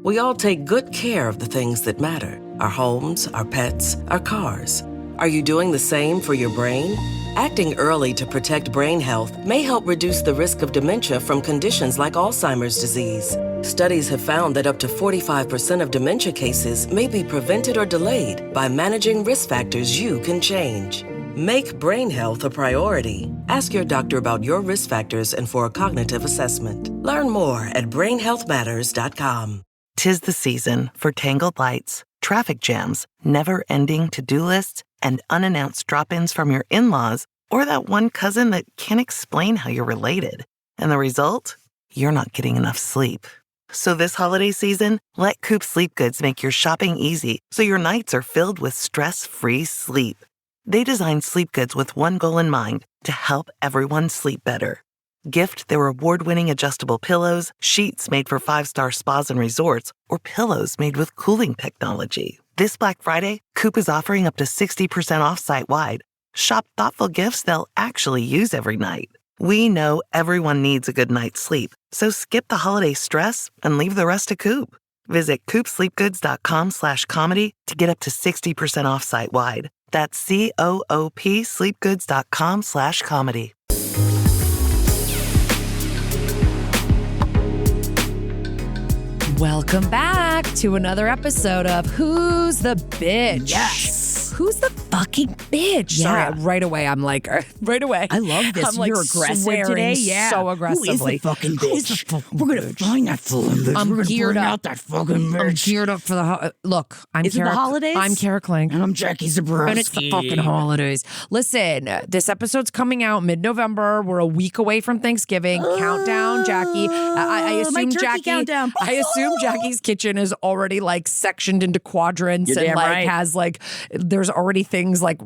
We all take good care of the things that matter. Our homes, our pets, our cars. Are you doing the same for your brain? Acting early to protect brain health may help reduce the risk of dementia from conditions like Alzheimer's disease. Studies have found that up to 45% of dementia cases may be prevented or delayed by managing risk factors you can change. Make brain health a priority. Ask your doctor about your risk factors and for a cognitive assessment. Learn more at brainhealthmatters.com. 'Tis the season for tangled lights, traffic jams, never-ending to-do lists, and unannounced drop-ins from your in-laws or that one cousin that can't explain how you're related. And the result? You're not getting enough sleep. So this holiday season, let Coop Sleep Goods make your shopping easy so your nights are filled with stress-free sleep. They designed Sleep Goods with one goal in mind, to help everyone sleep better. Gift their award-winning adjustable pillows, sheets made for 5-star spas and resorts, or pillows made with cooling technology. This Black Friday, Coop is offering up to 60% off site-wide. Shop thoughtful gifts they'll actually use every night. We know everyone needs a good night's sleep, so skip the holiday stress and leave the rest to Coop. Visit coopsleepgoods.com/comedy to get up to 60% off site-wide. That's COOP sleepgoods.com/comedy. Welcome back to another episode of Who's the Bitch? Yes. Who's the fucking bitch? Yeah. Sorry, right away I'm like, right away. I love this. I'm like You're aggressive swearing today. Yeah. so aggressively. Who is the fucking bitch? Who's the fucking We're going to bitch? find that fucking bitch. I'm We're going to geared bring up. out that fucking bitch. I'm geared up for the look. I'm Is it the Kara, holidays? I'm Kara Kling. And I'm Jackie Zabrowski. And it's the fucking holidays. Listen, this episode's coming out mid-November. We're a week away from Thanksgiving. Countdown, Jackie. I my assume turkey Jackie. countdown. I assume Jackie's kitchen is already like sectioned into quadrants You're and damn like right. has like there's already things like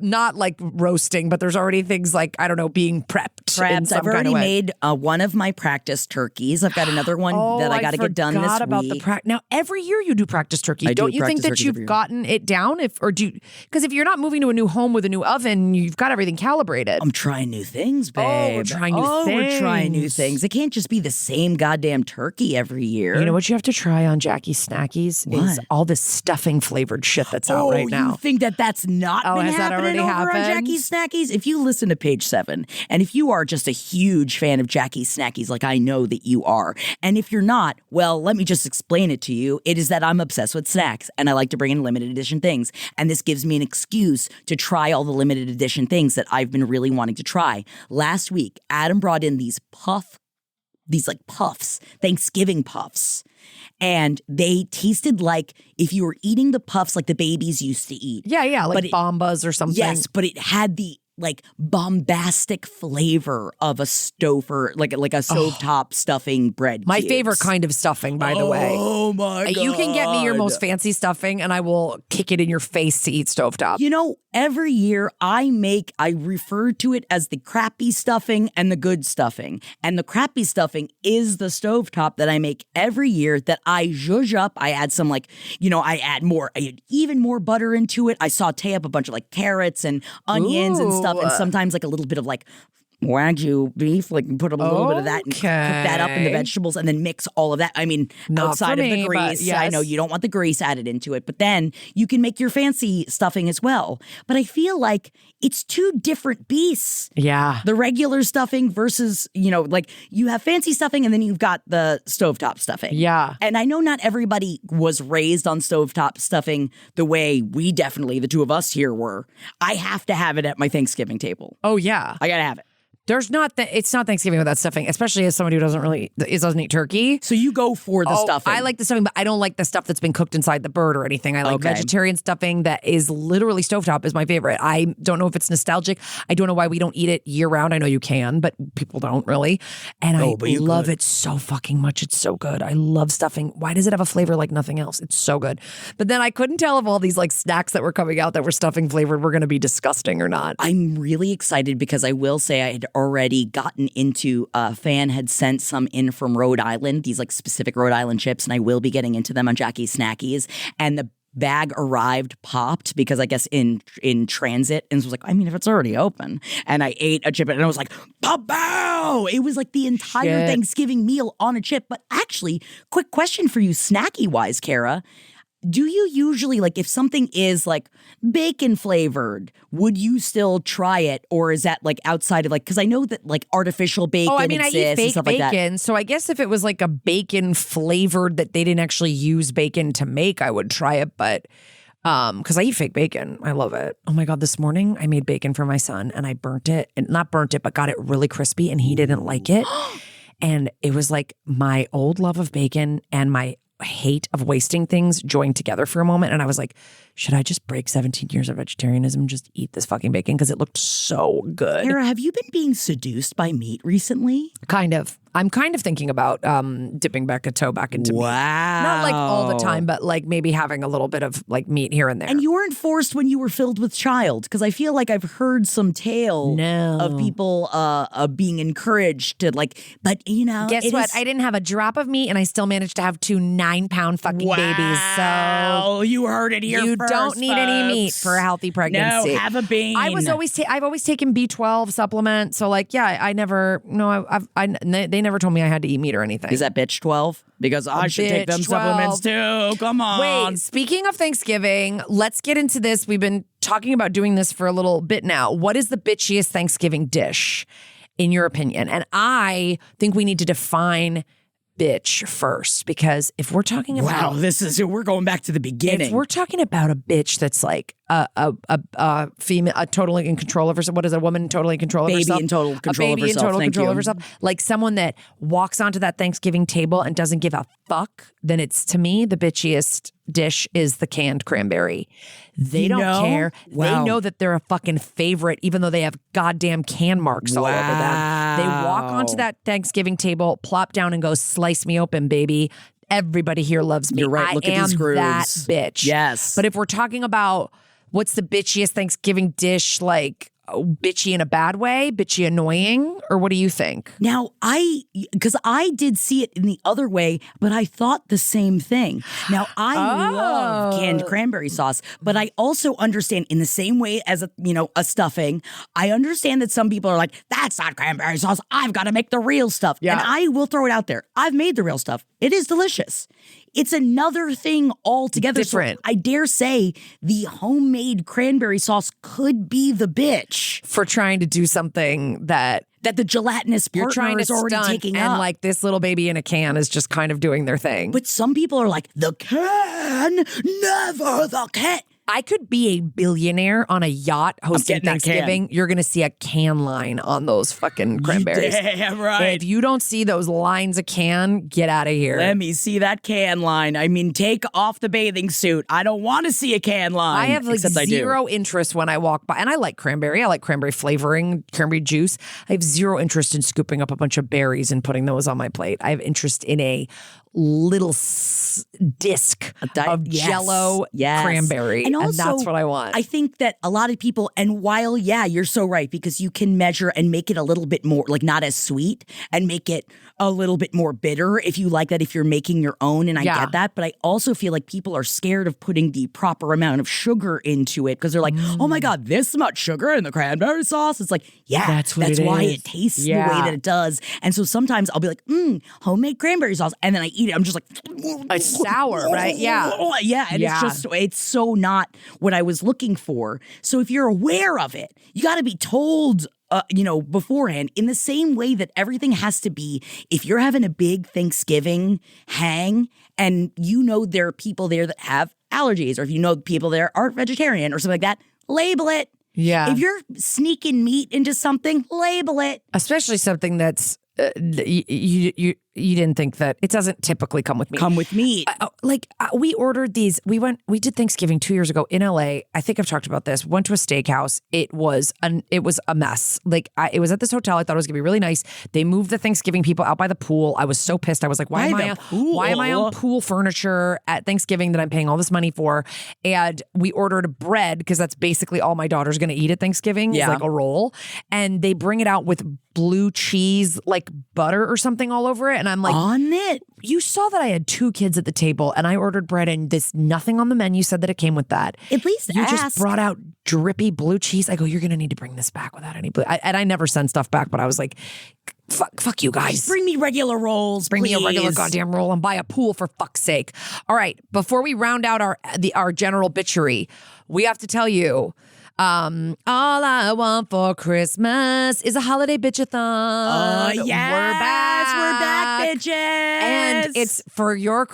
not like roasting, but there's already things like I don't know being prepped. in some I've kind already of way. made one of my practice turkeys. I've got another one that I got to get done this forgot about week. Now every year you do practice turkey. I do Don't you think practice that turkeys every you've year. gotten it down? Because if you're not moving to a new home with a new oven, you've got everything calibrated. I'm trying new things, babe. Oh, we're trying new We're trying new things. things. It can't just be the same goddamn turkey every year. You know what you have to try on Jackie's Snackies is What? all this stuffing flavored shit that's out right You now. think that's not Oh, been has that happening already over on happened? Jackie's Snackies? If you listen to page 7, and if you are just a huge fan of Jackie's Snackies, like I know that you are, and if you're not, well, let me just explain it to you. It is that I'm obsessed with snacks, and I like to bring in limited edition things, and this gives me an excuse to try all the limited edition things that I've been really wanting to try. Last week, Adam brought in these puffs, Thanksgiving puffs. And they tasted like if you were eating the puffs like the babies used to eat. Yeah, like But it- Bombas or something. Yes, but it had the like bombastic flavor of a stover, like a stovetop stuffing bread. My cubes. favorite kind of stuffing, by the way. Oh my god! You can get me your most fancy stuffing and I will kick it in your face to eat stovetop. You know, every year I refer to it as the crappy stuffing and the good stuffing. And the crappy stuffing is the stovetop that I make every year that I zhuzh up. I add some I add even more butter into it. I saute up a bunch of like carrots and onions and stuff. And sometimes like a little bit of like Wagyu beef, like put a little bit of that and cook that up in the Okay. vegetables and then mix all of that. I mean, Not outside for of the me, but grease, I yes. know you don't want the grease added into it, but then you can make your fancy stuffing as well. But I feel like it's two different beasts. Yeah. The regular stuffing versus, like you have fancy stuffing and then you've got the stovetop stuffing. Yeah. And I know not everybody was raised on stovetop stuffing the way we definitely, the two of us here were. I have to have it at my Thanksgiving table. Oh, yeah. I got to have it. It's not Thanksgiving without stuffing, especially as somebody who doesn't eat turkey. So you go for the stuffing. I like the stuffing, but I don't like the stuff that's been cooked inside the bird or anything. I like Okay. vegetarian stuffing that is literally stovetop is my favorite. I don't know if it's nostalgic. I don't know why we don't eat it year round. I know you can, but people don't really. And I but you love could. it so fucking much. It's so good. I love stuffing. Why does it have a flavor like nothing else? It's so good. But then I couldn't tell if all these like snacks that were coming out that were stuffing flavored were going to be disgusting or not. I'm really excited because I will say I had already gotten into, a fan had sent some in from Rhode Island, these like specific Rhode Island chips, and I will be getting into them on Jackie's Snackies. And the bag arrived, popped, because I guess in transit, and was like, I mean, if it's already open. And I ate a chip and I was like, pow! It was like the entire Thanksgiving meal on a chip. But actually, quick question for you, snacky-wise, Kara. Do you usually, like, if something is, like, bacon flavored, would you still try it? Or is that, like, outside of, like, because I know that, like, artificial bacon exists I eat fake and stuff bacon. like that. So I guess if it was, like, a bacon flavored that they didn't actually use bacon to make, I would try it. But because I eat fake bacon. I love it. Oh, my God. This morning, I made bacon for my son, and I burnt it. And not burnt it, but got it really crispy, and he didn't like it. And it was, like, my old love of bacon and my hate of wasting things joined together for a moment. And I was like, should I just break 17 years of vegetarianism and just eat this fucking bacon? Because it looked so good. Kara, have you been being seduced by meat recently? Kind of. I'm kind of thinking about dipping back a toe back into meat. Not like all the time, but like maybe having a little bit of like meat here and there. And you weren't forced when you were filled with child? Because I feel like I've heard some tale of people being encouraged to like, but you know. Guess what? I didn't have a drop of meat and I still managed to have 2 9-pound fucking babies. So you heard it here you first, don't need any meat for a healthy pregnancy. No, have a bean. I've always taken B12 supplement. So like, yeah, they never told me I had to eat meat or anything. Is that bitch 12? Because I should take them 12. supplements too. Come on. Wait, speaking of Thanksgiving, let's get into this. We've been talking about doing this for a little bit now. What is the bitchiest Thanksgiving dish, in your opinion? And I think we need to define bitch first, because if we're talking about we're going back to the beginning. If we're talking about a bitch that's like a female, totally in control of herself. What is a woman totally in control of herself? Baby in total control of herself. In total Thank control you. of herself. Like someone that walks onto that Thanksgiving table and doesn't give a fuck. Then it's, to me, the bitchiest dish is the canned cranberry. They don't care. Wow. They know that they're a fucking favorite, even though they have goddamn can marks all over them. They walk onto that Thanksgiving table, plop down, and go, "Slice me open, baby." Everybody here loves me. You're right. Look at these grooves. That bitch. Yes. But if we're talking about what's the bitchiest Thanksgiving dish, like bitchy in a bad way, bitchy annoying, or what do you think? Now, because I did see it in the other way, but I thought the same thing. Now, I love canned cranberry sauce, but I also understand in the same way as a stuffing, I understand that some people are like, that's not cranberry sauce. I've got to make the real stuff. Yeah. And I will throw it out there. I've made the real stuff. It is delicious. It's another thing altogether. Different. So I dare say the homemade cranberry sauce could be the bitch For trying to do something that the gelatinous you're partner trying to is already stunt, taking and up. like this little baby in a can is just kind of doing their thing. But some people are like, the can, never the can. I could be a billionaire on a yacht hosting getting that can. Thanksgiving. You're going to see a can line on those fucking cranberries. Damn right. If you don't see those lines of can, get out of here. Let me see that can line. I mean, take off the bathing suit. I don't want to see a can line. I have like except I do. zero interest when I walk by. And I like cranberry. I like cranberry flavoring, cranberry juice. I have zero interest in scooping up a bunch of berries and putting those on my plate. I have interest in a little disc of Jello cranberry. And that's what I want. I think that a lot of people, and while, you're so right, because you can measure and make it a little bit more, like not as sweet, and make it a little bit more bitter if you like that, if you're making your own, and I get that. But I also feel like people are scared of putting the proper amount of sugar into it, because they're like, oh my God, this much sugar in the cranberry sauce? It's like, that's why it tastes the way that it does. And so sometimes I'll be like, homemade cranberry sauce, and then I eat it. I'm just like, it's sour, right? Yeah. Yeah. And it's so not what I was looking for. So if you're aware of it, you got to be told, beforehand, in the same way that everything has to be. If you're having a big Thanksgiving hang and there are people there that have allergies, or if you know people there aren't vegetarian or something like that, label it. Yeah. If you're sneaking meat into something, label it. Especially something that's you didn't think that it doesn't typically come with meat. Come with meat. We ordered these. We did Thanksgiving 2 years ago in LA. I think I've talked about this. Went to a steakhouse. It was a mess. It was at this hotel. I thought it was gonna be really nice. They moved the Thanksgiving people out by the pool. I was so pissed. I was like, why am I on pool furniture at Thanksgiving that I'm paying all this money for? And we ordered bread, because that's basically all my daughter's gonna eat at Thanksgiving. Is like a roll. And they bring it out with blue cheese, like butter or something all over it. And I'm like, on it. You saw that I had 2 kids at the table and I ordered bread and nothing on the menu said that it came with that. At least you ask. just brought out drippy blue cheese. I go, you're going to need to bring this back without any blue. And I never send stuff back, but I was like, fuck you guys. Just bring me regular rolls, Bring please. me a regular goddamn roll and buy a pool for fuck's sake. All right, before we round out our general bitchery, we have to tell you, all I want for Christmas is a holiday bitchathon. Oh, yes. We're back, bitches. And it's for your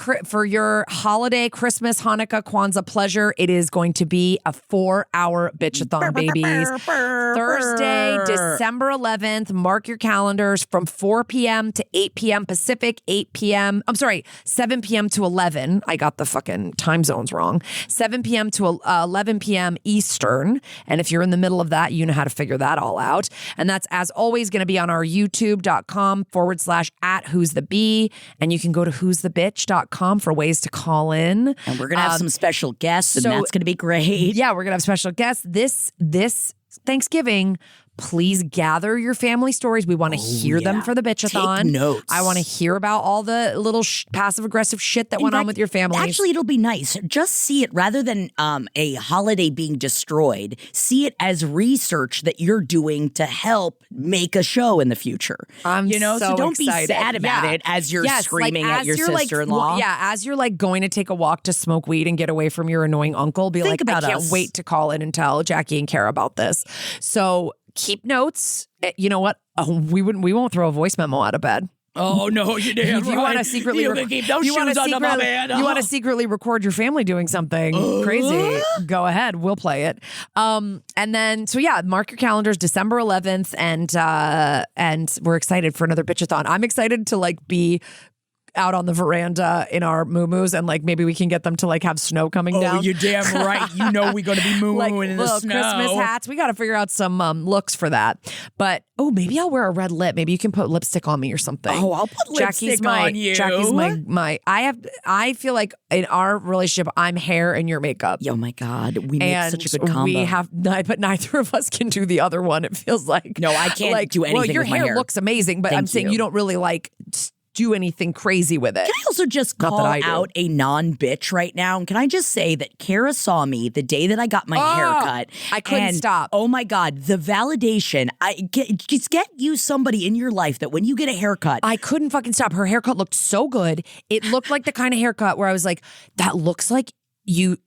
holiday, Christmas, Hanukkah, Kwanzaa pleasure. It is going to be a 4-hour bitchathon, babies. Thursday, December 11th. Mark your calendars from 4 p.m. to 8 p.m. Pacific, 7 p.m. to 11. I got the fucking time zones wrong. 7 p.m. to 11 p.m. Eastern. And if you're in the middle of that, you know how to figure that all out. And that's, as always, going to be on our youtube.com/@who'sthebee. And you can go to who'sthebitch.com for ways to call in. And we're going to have some special guests, and that's going to be great. Yeah, we're going to have special guests. This Thanksgiving, please gather your family stories. We want to hear them for the bitchathon. Take notes. I want to hear about all the little passive-aggressive shit that went on with your family. Actually, it'll be nice. Just see it rather than a holiday being destroyed. See it as research that you're doing to help make a show in the future. I'm so don't excited. be sad about it as you're screaming at your sister-in-law. As you're like going to take a walk to smoke weed and get away from your annoying uncle. Be Think like, about I can't us. wait to call in and tell Jackie and Kara about this. So keep notes. You know what? We won't throw a voice memo out of bed. Oh, no, you did. If you want to secretly, you can keep those shoes under my bed. You want to secretly record your family doing something crazy? Go ahead, we'll play it. And then, mark your calendars, December 11th, and we're excited for another bitchathon. I'm excited to be out on the veranda in our moo-moos, and maybe we can get them to have snow coming down. Oh, you're damn right. You know we're going to be moo-mooing in the snow. Christmas hats. We got to figure out some looks for that. But maybe I'll wear a red lip. Maybe you can put lipstick on me or something. Oh, I'll put lipstick on you. Jackie's my. I feel like in our relationship, I'm hair and your makeup. Oh my God, we make such a good combo. But neither of us can do the other one. It feels like no, I can't do anything. Well, your with my hair looks amazing, but I'm saying you don't really do anything crazy with it. Can I also just call out a non-bitch right now? And can I just say that Kara saw me the day that I got my haircut. I couldn't stop. Oh my God, the validation. Just get you somebody in your life that when you get a haircut. I couldn't fucking stop. Her haircut looked so good. It looked like the kind of haircut where I was like, that looks like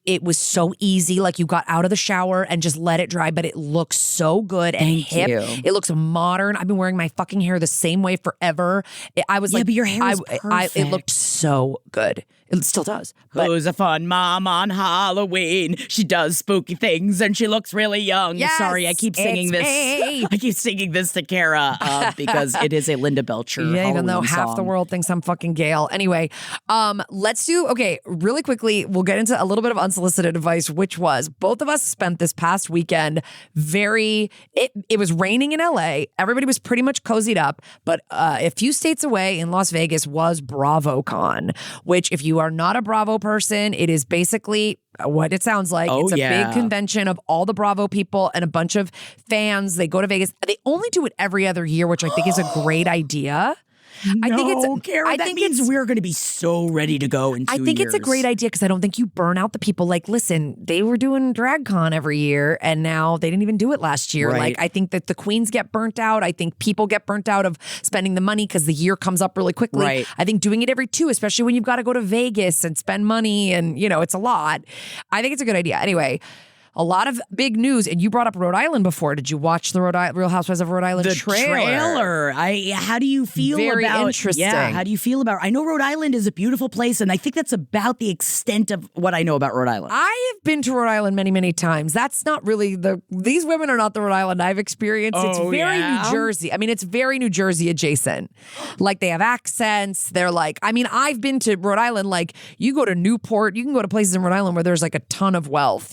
it was so easy, you got out of the shower and just let it dry, but it looks so good and hip. It looks modern. I've been wearing my fucking hair the same way forever. I was but your hair is perfect. It looked so good. It still does. But who's a fun mom on Halloween? She does spooky things and she looks really young. Yes, sorry, I keep singing this. Me. I keep singing this to Kara because it is a Linda Belcher Halloween even though half song. the world thinks I'm fucking Gail. Anyway, let's do, really quickly, we'll get into a little bit of unsolicited advice, which was both of us spent this past weekend it was raining in LA. Everybody was pretty much cozied up, but a few states away in Las Vegas was BravoCon, which if you are not a Bravo person, it is basically what it sounds like. It's a big convention of all the Bravo people and a bunch of fans. They go to Vegas. They only do it every other year, which I think is a great idea. Kara, that means we're going to be so ready to go in 2 years. I think it's a great idea because I don't think you burn out the people. Listen, they were doing DragCon every year and now they didn't even do it last year. Right. I think that the queens get burnt out. I think people get burnt out of spending the money because the year comes up really quickly. Right. I think doing it every 2, especially when you've got to go to Vegas and spend money and, it's a lot. I think it's a good idea. Anyway, a lot of big news, and you brought up Rhode Island before. Did you watch the Real Housewives of Rhode Island trailer? How do you feel Very about? interesting. Yeah, how do you feel about? I know Rhode Island is a beautiful place, and I think that's about the extent of what I know about Rhode Island. I have been to Rhode Island many, many times. That's not really these women are not the Rhode Island I've experienced. It's very New Jersey. I mean, it's very New Jersey adjacent. They have accents. They're I've been to Rhode Island. You go to Newport, you can go to places in Rhode Island where there's a ton of wealth,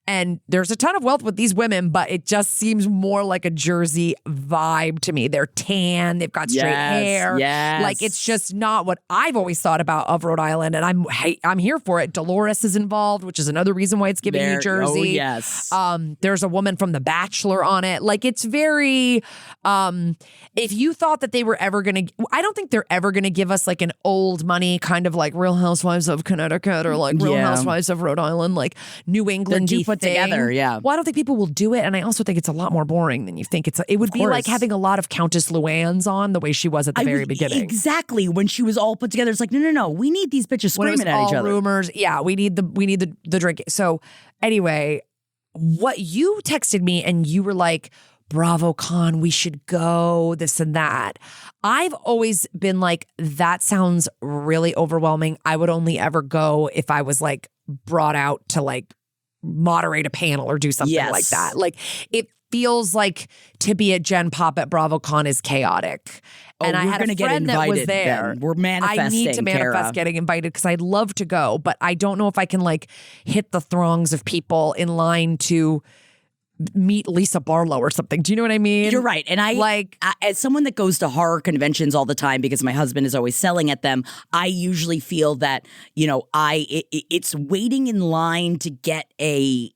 And there's a ton of wealth with these women, but it just seems more like a Jersey vibe to me. They're tan, they've got straight hair. Yes. Like it's just not what I've always thought about of Rhode Island, and I'm here for it. Dolores is involved, which is another reason why it's giving New Jersey. Oh, yes. There's a woman from The Bachelor on it. Like it's very. If you thought that they were ever gonna, I don't think they're ever gonna give us like an old money kind of like Real Housewives of Connecticut or like Real Housewives of Rhode Island, like New England put together. Yeah. Well, I don't think people will do it, and I also think it's a lot more boring than you think. It would be like having a lot of Countess Luann's on the way she was at the very beginning. Exactly. When she was all put together, it's like, no. We need these bitches screaming at each other. Rumors. Yeah, we need the drink. So anyway, what you texted me and you were like, BravoCon, we should go, this and that. I've always been like, that sounds really overwhelming. I would only ever go if I was like brought out to like moderate a panel or do something like that. Like it feels like to be a Gen Pop at BravoCon is chaotic. And I had a friend that was there. Then. We're manifesting, I need to manifest getting invited because I'd love to go, but I don't know if I can like hit the throngs of people in line to meet Lisa Barlow or something. Do you know what I mean? You're right. And I as someone that goes to horror conventions all the time because my husband is always selling at them, I usually feel that, you know, it's waiting in line to get a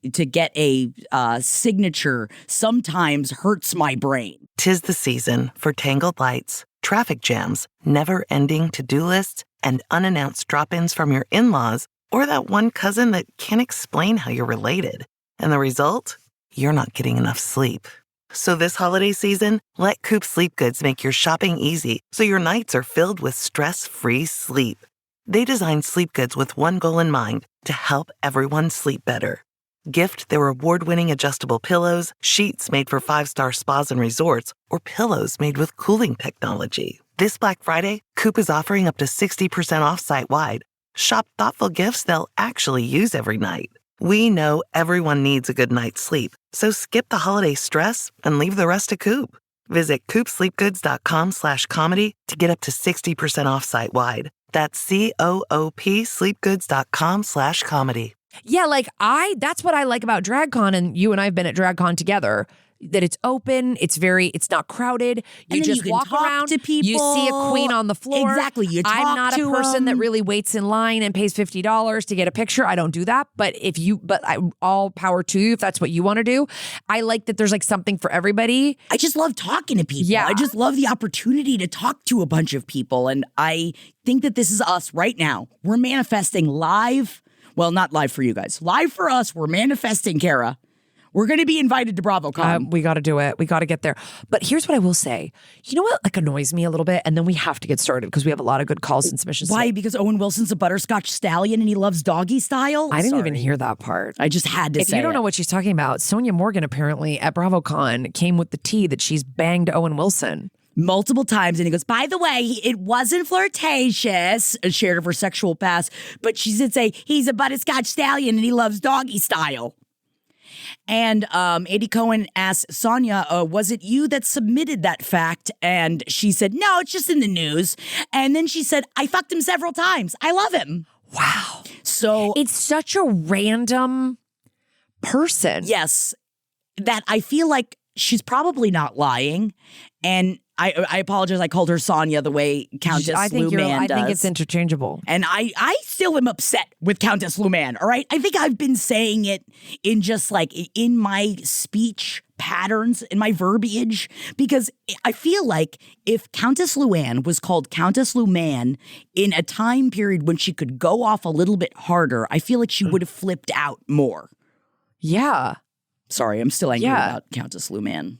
signature sometimes hurts my brain. 'Tis the season for tangled lights, traffic jams, never-ending to-do lists, and unannounced drop-ins from your in-laws or that one cousin that can't explain how you're related. And the result? You're not getting enough sleep. So this holiday season, let Coop Sleep Goods make your shopping easy so your nights are filled with stress-free sleep. They designed Sleep Goods with one goal in mind, to help everyone sleep better. Gift their award-winning adjustable pillows, sheets made for 5-star spas and resorts, or pillows made with cooling technology. This Black Friday, Coop is offering up to 60% off site-wide. Shop thoughtful gifts they'll actually use every night. We know everyone needs a good night's sleep, so skip the holiday stress and leave the rest to Coop. Visit coopsleepgoods.com/comedy to get up to 60% off site-wide. That's COOP sleepgoods.com/comedy. Yeah, like that's what I like about DragCon, and you and I have been at DragCon together. That it's open, it's not crowded. You just walk around to people. You see a queen on the floor. Exactly. You talk I'm not to a person that them. really waits in line and pays $50 to get a picture. I don't do that. But all power to you if that's what you want to do. I like that there's like something for everybody. I just love talking to people. Yeah. I just love the opportunity to talk to a bunch of people. And I think that this is us right now. We're manifesting live. Well, not live for you guys. Live for us. We're manifesting, Kara. We're going to be invited to BravoCon. We got to do it. We got to get there. But here's what I will say. You know what like annoys me a little bit? And then we have to get started because we have a lot of good calls and submissions. Why? Because Owen Wilson's a butterscotch stallion and he loves doggy style? I didn't even hear that part. I just had to say If you don't know what she's talking about, Sonia Morgan apparently at BravoCon came with the tea that she's banged Owen Wilson. Multiple times, and he goes, by the way, it wasn't flirtatious, shared of her sexual past, but she did say he's a butterscotch stallion and he loves doggy style. And Eddie Cohen asked Sonia, was it you that submitted that fact? And she said, no, it's just in the news. And then she said, I fucked him several times. I love him. Wow. So it's such a random person. Yes, that I feel like she's probably not lying. And I apologize. I called her Sonia the way Countess Lou Man does. I think it's interchangeable. And I still am upset with Countess Lou Man, all right? I think I've been saying it in just like in my speech patterns, in my verbiage, because I feel like if Countess Luann was called Countess Lou Man in a time period when she could go off a little bit harder, I feel like she would have flipped out more. Yeah. Sorry, I'm still angry about Countess Lou Man.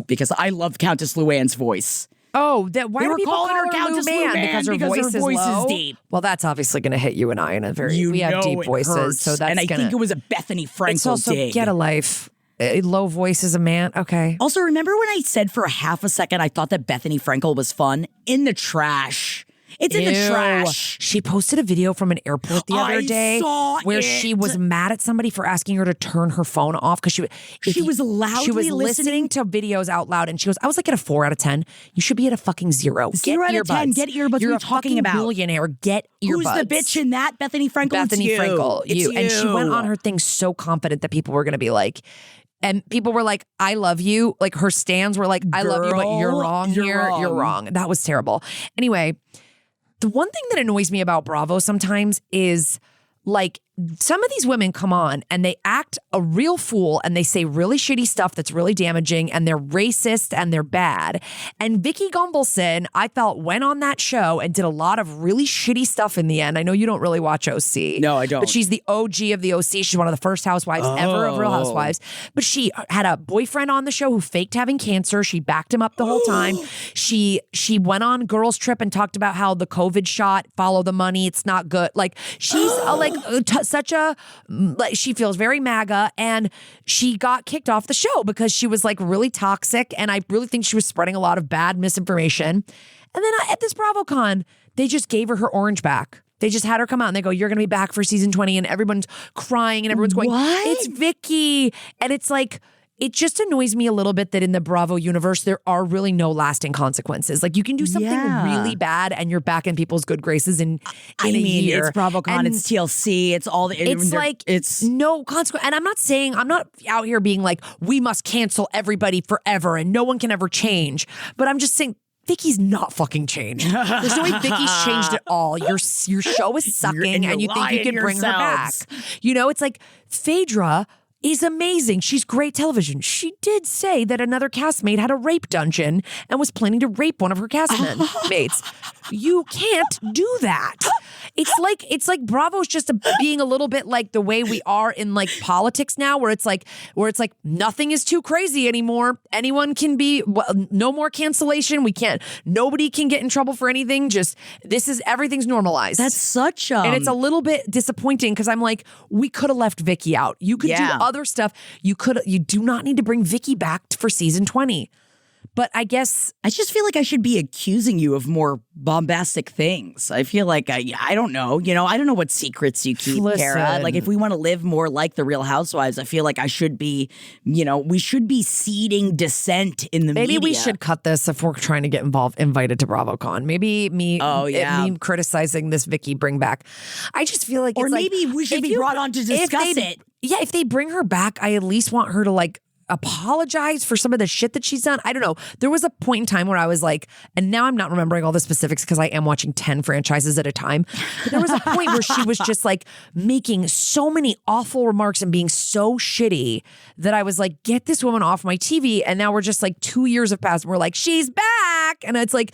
Because I love Countess Luann's voice. Oh, why they do were people calling call her Countess Lou Man because her voice is low? deep. Well, that's obviously going to hit you and I in a very. You we have know deep it voices, hurts. so that's. And I think it was a Bethany Frankel It's also dig. Get a life. A low voice is a man. Okay. Also, remember when I said for a half a second I thought that Bethany Frankel was fun? In the trash. It's in the Ew. trash. She posted a video from an airport the other day saw where it. she was mad at somebody for asking her to turn her phone off because She was loudly listening to videos out loud, and she goes, "I was like at a 4 out of 10. You should be at a fucking 0. 0 out of 10. Get earbuds. You're What are you a talking fucking about? millionaire. Get earbuds." Who's the bitch in that? Bethany Frankel. Bethany It's you. Frankel. It's And she went on her thing so confident that people were going to be like. And people were like, "I love you." Like her stands were like, "I love you, but you're wrong here. You're wrong." That was terrible. Anyway, the one thing that annoys me about Bravo sometimes is like some of these women come on and they act a real fool and they say really shitty stuff that's really damaging and they're racist and they're bad. And Vicki Gunvalson, I felt, went on that show and did a lot of really shitty stuff in the end. I know you don't really watch OC. No, I don't. But she's the OG of the OC. She's one of the first housewives ever of Real Housewives. But she had a boyfriend on the show who faked having cancer. She backed him up the whole time. She went on Girls Trip and talked about how the COVID shot, follow the money, it's not good. Like she's she feels very MAGA, and she got kicked off the show because she was like really toxic, and I really think she was spreading a lot of bad misinformation. And then at this BravoCon, they just gave her orange back. They just had her come out and they go, "You're going to be back for season 20," and everyone's crying and everyone's going, What? "It's Vicki." And it's like, it just annoys me a little bit that in the Bravo universe, there are really no lasting consequences. Like you can do something really bad and you're back in people's good graces in a year. It's BravoCon, And it's TLC, it's all the. it's no consequence. And I'm not out here being like, we must cancel everybody forever and no one can ever change. But I'm just saying, Vicki's not fucking changed. There's no way Vicki's changed at all. Your show is sucking and you think you can bring her back. You know, it's like Phaedra is amazing. She's great television. She did say that another castmate had a rape dungeon and was planning to rape one of her castmates. You can't do that. It's like Bravo's just being a little bit like the way we are in like politics now, where it's like nothing is too crazy anymore. Anyone can be, no more cancellation. Nobody can get in trouble for anything. Just everything's normalized. That's such a. And it's a little bit disappointing because I'm like, we could have left Vicki out. You could do other stuff. You do not need to bring Vicki back for season 20. But I guess I just feel like I should be accusing you of more bombastic things. I feel like I don't know. You know, I don't know what secrets you keep, Kara. Like if we want to live more like the Real Housewives, I feel like I should be, we should be seeding dissent in the media. Maybe we should cut this if we're trying to get invited to BravoCon. Maybe me criticizing this Vicki bring back. I just feel like or it's maybe we should be brought on to discuss it. Yeah, if they bring her back, I at least want her to like apologize for some of the shit that she's done. I don't know. There was a point in time where I was like, and now I'm not remembering all the specifics because I am watching 10 franchises at a time. But there was a point where she was just like making so many awful remarks and being so shitty that I was like, get this woman off my TV. And now we're just like 2 years have passed and we're like, she's back. And it's like,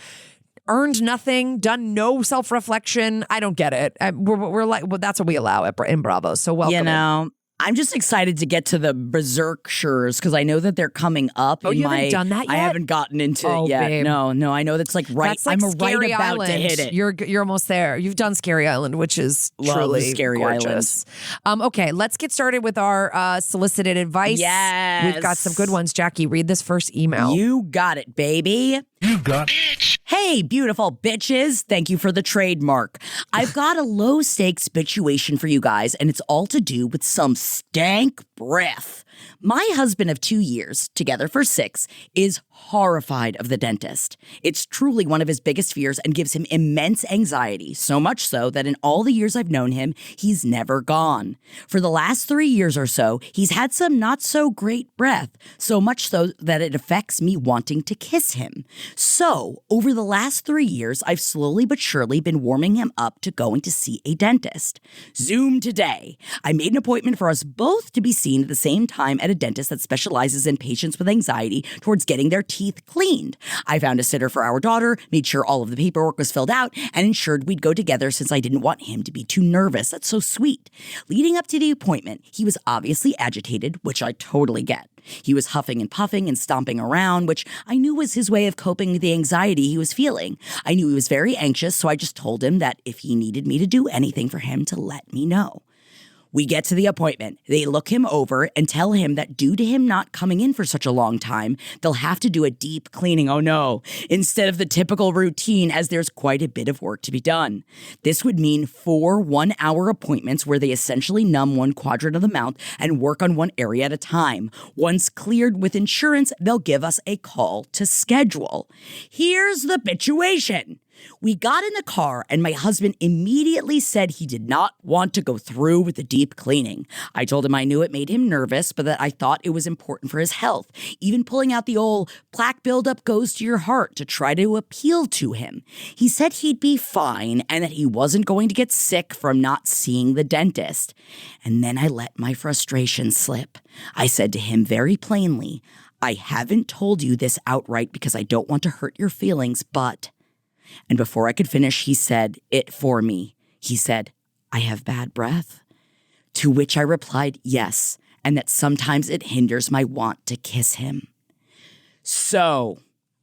earned nothing, done no self-reflection. I don't get it. We're like, well, that's what we allow in Bravo. So welcome. I'm just excited to get to the Berserkshires because I know that they're coming up. Oh, you haven't done that yet? I haven't gotten into it yet. Babe. No, I know that's like right. That's like I'm Scary right about Island. to hit it. You're almost there. You've done Scary Island, which is Love truly Scary gorgeous. Okay, let's get started with our solicited advice. Yes. We've got some good ones. Jackie, read this first email. You got it, baby. You got it. Hey, beautiful bitches. Thank you for the trademark. I've got a low stakes bitchuation for you guys, and it's all to do with some stank breath. My husband of 2 years, together for 6, is horrified of the dentist. It's truly one of his biggest fears and gives him immense anxiety, so much so that in all the years I've known him, he's never gone. For the last 3 years or so, he's had some not so great breath, so much so that it affects me wanting to kiss him. So, over the last 3 years, I've slowly but surely been warming him up to going to see a dentist. Zoom today. I made an appointment for us both to be seen at the same time at a dentist that specializes in patients with anxiety towards getting their teeth cleaned. I found a sitter for our daughter, made sure all of the paperwork was filled out, and ensured we'd go together since I didn't want him to be too nervous. That's so sweet. Leading up to the appointment, he was obviously agitated, which I totally get. He was huffing and puffing and stomping around, which I knew was his way of coping with the anxiety he was feeling. I knew he was very anxious, so I just told him that if he needed me to do anything for him to let me know. We get to the appointment. They look him over and tell him that due to him not coming in for such a long time, they'll have to do a deep cleaning, oh no, instead of the typical routine, as there's quite a bit of work to be done. This would mean 4 1-hour appointments where they essentially numb one quadrant of the mouth and work on one area at a time. Once cleared with insurance, they'll give us a call to schedule. Here's the situation. We got in the car and my husband immediately said he did not want to go through with the deep cleaning. I told him I knew it made him nervous, but that I thought it was important for his health. Even pulling out the old plaque buildup goes to your heart to try to appeal to him. He said he'd be fine and that he wasn't going to get sick from not seeing the dentist. And then I let my frustration slip. I said to him very plainly, I haven't told you this outright because I don't want to hurt your feelings, but... And before I could finish, he said it for me. He said, I have bad breath. To which I replied, yes, and that sometimes it hinders my want to kiss him. So,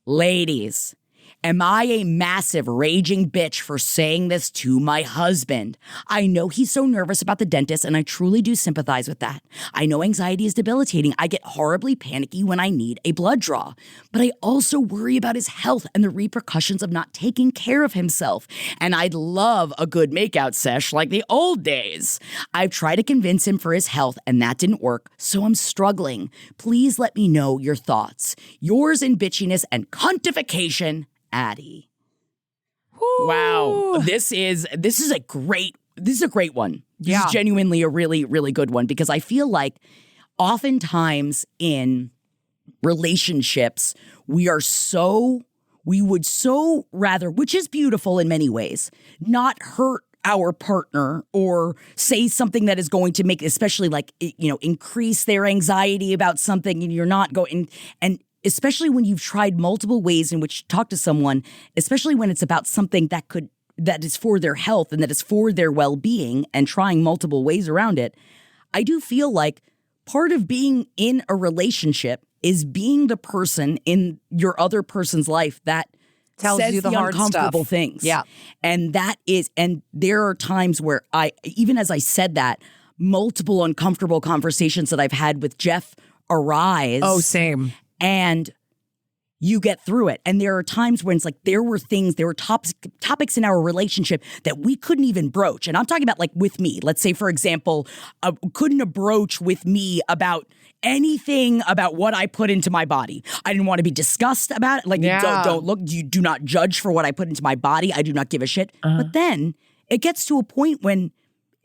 ladies, am I a massive raging bitch for saying this to my husband? I know he's so nervous about the dentist, and I truly do sympathize with that. I know anxiety is debilitating. I get horribly panicky when I need a blood draw. But I also worry about his health and the repercussions of not taking care of himself. And I'd love a good makeout sesh like the old days. I've tried to convince him for his health, and that didn't work, so I'm struggling. Please let me know your thoughts. Yours in bitchiness and cuntification, Addie. Woo. Wow. This is a great one. This is genuinely a really, really good one because I feel like oftentimes in relationships, we would so rather, which is beautiful in many ways, not hurt our partner or say something that is going to make, especially like, increase their anxiety about something and you're not going, and especially when you've tried multiple ways in which to talk to someone, especially when it's about something that is for their health and that is for their well-being and trying multiple ways around it. I do feel like part of being in a relationship is being the person in your other person's life that tells says you the hard uncomfortable stuff. things. Yeah. And there are times where even as I said that, multiple uncomfortable conversations that I've had with Jeff arise. Oh, same. And you get through it. And there are times when it's like there were topics in our relationship that we couldn't even broach. And I'm talking about like with me. Let's say, for example, couldn't broach with me about anything about what I put into my body. I didn't want to be discussed about it. Like, don't look, you do not judge for what I put into my body. I do not give a shit. But then it gets to a point when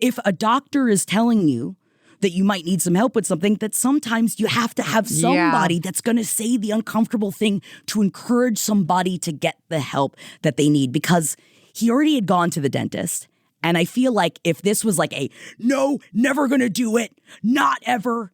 if a doctor is telling you that you might need some help with something, that sometimes you have to have somebody that's going to say the uncomfortable thing to encourage somebody to get the help that they need, because he already had gone to the dentist. And I feel like if this was like a no, never going to do it, not ever,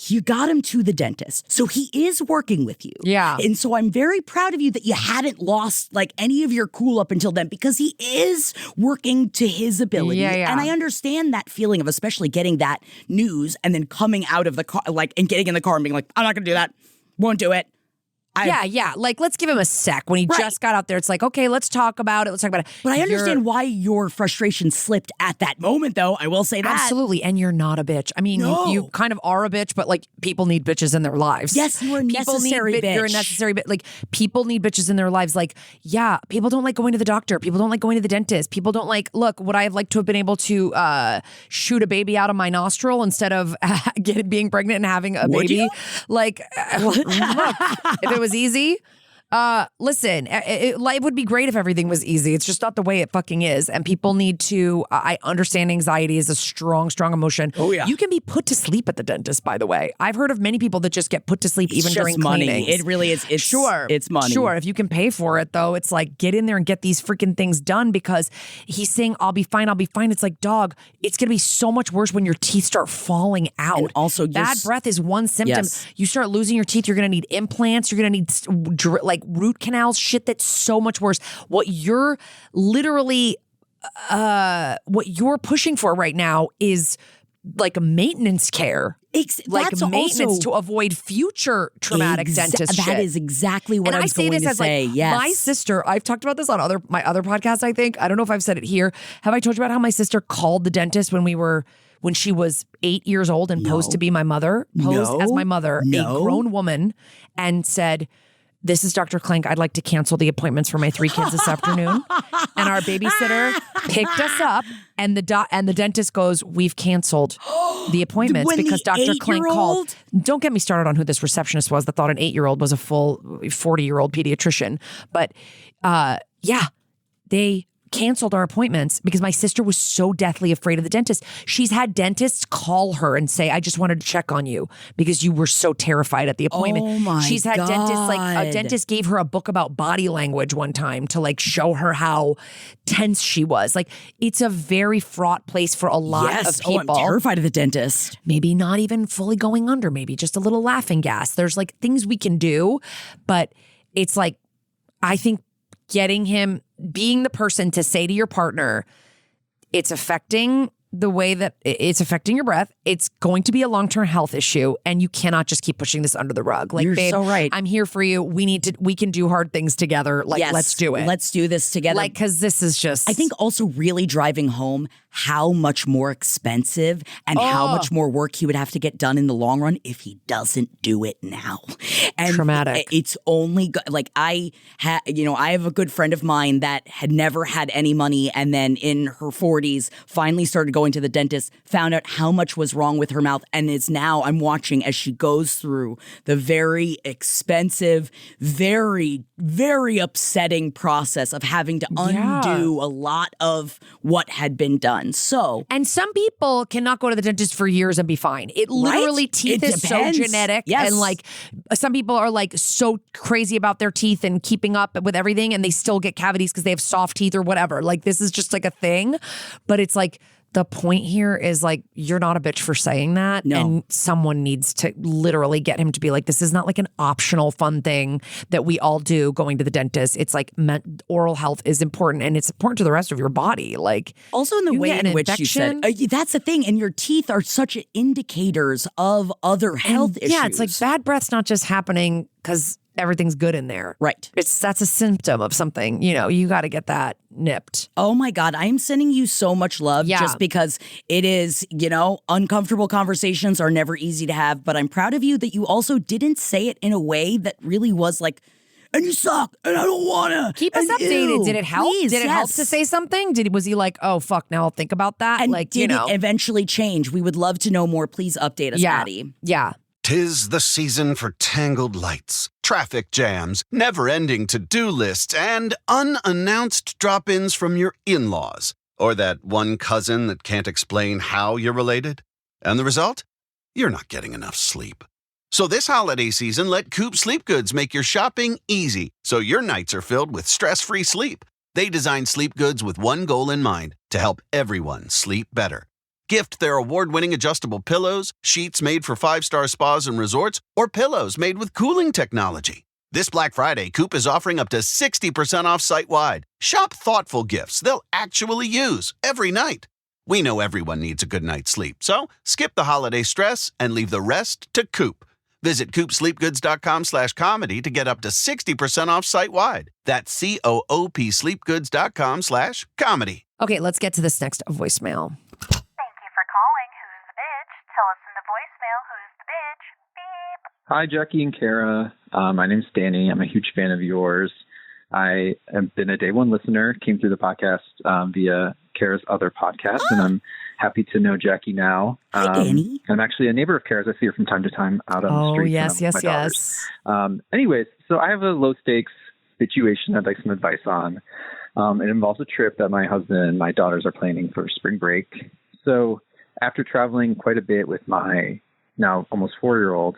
you got him to the dentist. So he is working with you. Yeah. And so I'm very proud of you that you hadn't lost like any of your cool up until then, because he is working to his ability. Yeah. And I understand that feeling of especially getting that news and then coming out of the car, like, and getting in the car and being like, I'm not going to do that. Won't do it. Yeah. Like, let's give him a sec. When he just got out there, it's like, okay, let's talk about it. But I understand why your frustration slipped at that moment, though. I will say that. Absolutely. And you're not a bitch. I mean, you kind of are a bitch, but like people need bitches in their lives. Yes, you're a necessary bitch. You're a necessary bitch. Like people need bitches in their lives. Like, yeah, people don't like going to the doctor. People don't like going to the dentist. People don't like, look, would I have liked to have been able to shoot a baby out of my nostril instead of being pregnant and having a baby? You? Like, look, if it was easy. Listen, life would be great if everything was easy. It's just not the way it fucking is. And people need to, I understand anxiety is a strong, strong emotion. Oh, yeah. You can be put to sleep at the dentist, by the way. I've heard of many people that just get put to sleep even during cleanings. It really is. It's money. Sure. If you can pay for it, though, it's like get in there and get these freaking things done, because he's saying, I'll be fine. It's like, dog, it's going to be so much worse when your teeth start falling out. And also, bad breath is one symptom. Yes. You start losing your teeth, you're going to need implants. You're going to need like root canals, shit that's so much worse. What you're literally, what you're pushing for right now is like maintenance care. Like That's maintenance also to avoid future traumatic dentist shit. That is exactly what And I was going to say. Like, yes. my sister, I've talked about this on my other podcast, I think. I don't know if I've said it here. Have I told you about how my sister called the dentist when she was 8 years old and posed to be my mother, as my mother, a grown woman, and said, "This is Dr. Clank. I'd like to cancel the appointments for my 3 kids this afternoon." And our babysitter picked us up, and the dentist goes, "We've canceled the appointments because Dr. Clank called." Don't get me started on who this receptionist was that thought an 8-year-old was a full 40-year-old pediatrician. But they canceled our appointments because my sister was so deathly afraid of the dentist. She's had dentists call her and say, "I just wanted to check on you because you were so terrified at the appointment." Oh my She's had dentists, like a dentist gave her a book about body language one time to like show her how tense she was. Like, it's a very fraught place for a lot of people. I'm terrified of the dentist. Maybe not even fully going under, maybe just a little laughing gas. There's like things we can do, but it's like, I think being the person to say to your partner, it's affecting the way that it's affecting your breath. It's going to be a long-term health issue, and you cannot just keep pushing this under the rug. Like, you're babe, so right. I'm here for you. We can do hard things together. Like, yes, let's do it. Let's do this together. Like, because this is just, I think also really driving home how much more expensive and how much more work he would have to get done in the long run if he doesn't do it now. And traumatic. It's only like I have a good friend of mine that had never had any money, and then in her 40s finally started going to the dentist, found out how much was wrong with her mouth, and is now, I'm watching as she goes through the very expensive, very, very upsetting process of having to undo a lot of what had been done. And some people cannot go to the dentist for years and be fine. It literally, teeth is so genetic. Yes. And like, some people are like so crazy about their teeth and keeping up with everything, and they still get cavities because they have soft teeth or whatever. Like, this is just like a thing. But it's like, the point here is like, you're not a bitch for saying that. No. And someone needs to literally get him to be like, this is not like an optional fun thing that we all do going to the dentist. It's like oral health is important, and it's important to the rest of your body. Like, also in the way in which you said, that's the thing. And your teeth are such indicators of other health issues. Yeah, it's like bad breath's not just happening because everything's good in there. Right. That's a symptom of something. You got to get that nipped. Oh my God, I'm sending you so much love just because it is, uncomfortable conversations are never easy to have, but I'm proud of you that you also didn't say it in a way that really was like, "And you suck, and I don't wanna." Keep us updated. Ew. Did it help? Please, Did it help to say something? Was he like, "Oh fuck, now I'll think about that"? And like, did it eventually change? We would love to know more. Please update us, Maddie. Yeah. 'Tis the season for tangled lights, traffic jams, never-ending to-do lists, and unannounced drop-ins from your in-laws. Or that one cousin that can't explain how you're related. And the result? You're not getting enough sleep. So this holiday season, let Coop Sleep Goods make your shopping easy, so your nights are filled with stress-free sleep. They designed Sleep Goods with one goal in mind, to help everyone sleep better. Gift their award-winning adjustable pillows, sheets made for 5-star spas and resorts, or pillows made with cooling technology. This Black Friday, Coop is offering up to 60% off site-wide. Shop thoughtful gifts they'll actually use every night. We know everyone needs a good night's sleep, so skip the holiday stress and leave the rest to Coop. Visit CoopSleepGoods.com/comedy to get up to 60% off site-wide. That's COOP Sleepgoods.com/comedy. Okay, let's get to this next voicemail. Hi, Jackie and Kara. My name's Danny. I'm a huge fan of yours. I have been a day one listener, came through the podcast via Kara's other podcast, and I'm happy to know Jackie now. Hi, Danny. I'm actually a neighbor of Kara's. I see her from time to time out on the street. Yes. Anyways, so I have a low-stakes situation I'd like some advice on. It involves a trip that my husband and my daughters are planning for spring break. So after traveling quite a bit with my now almost 4-year-old,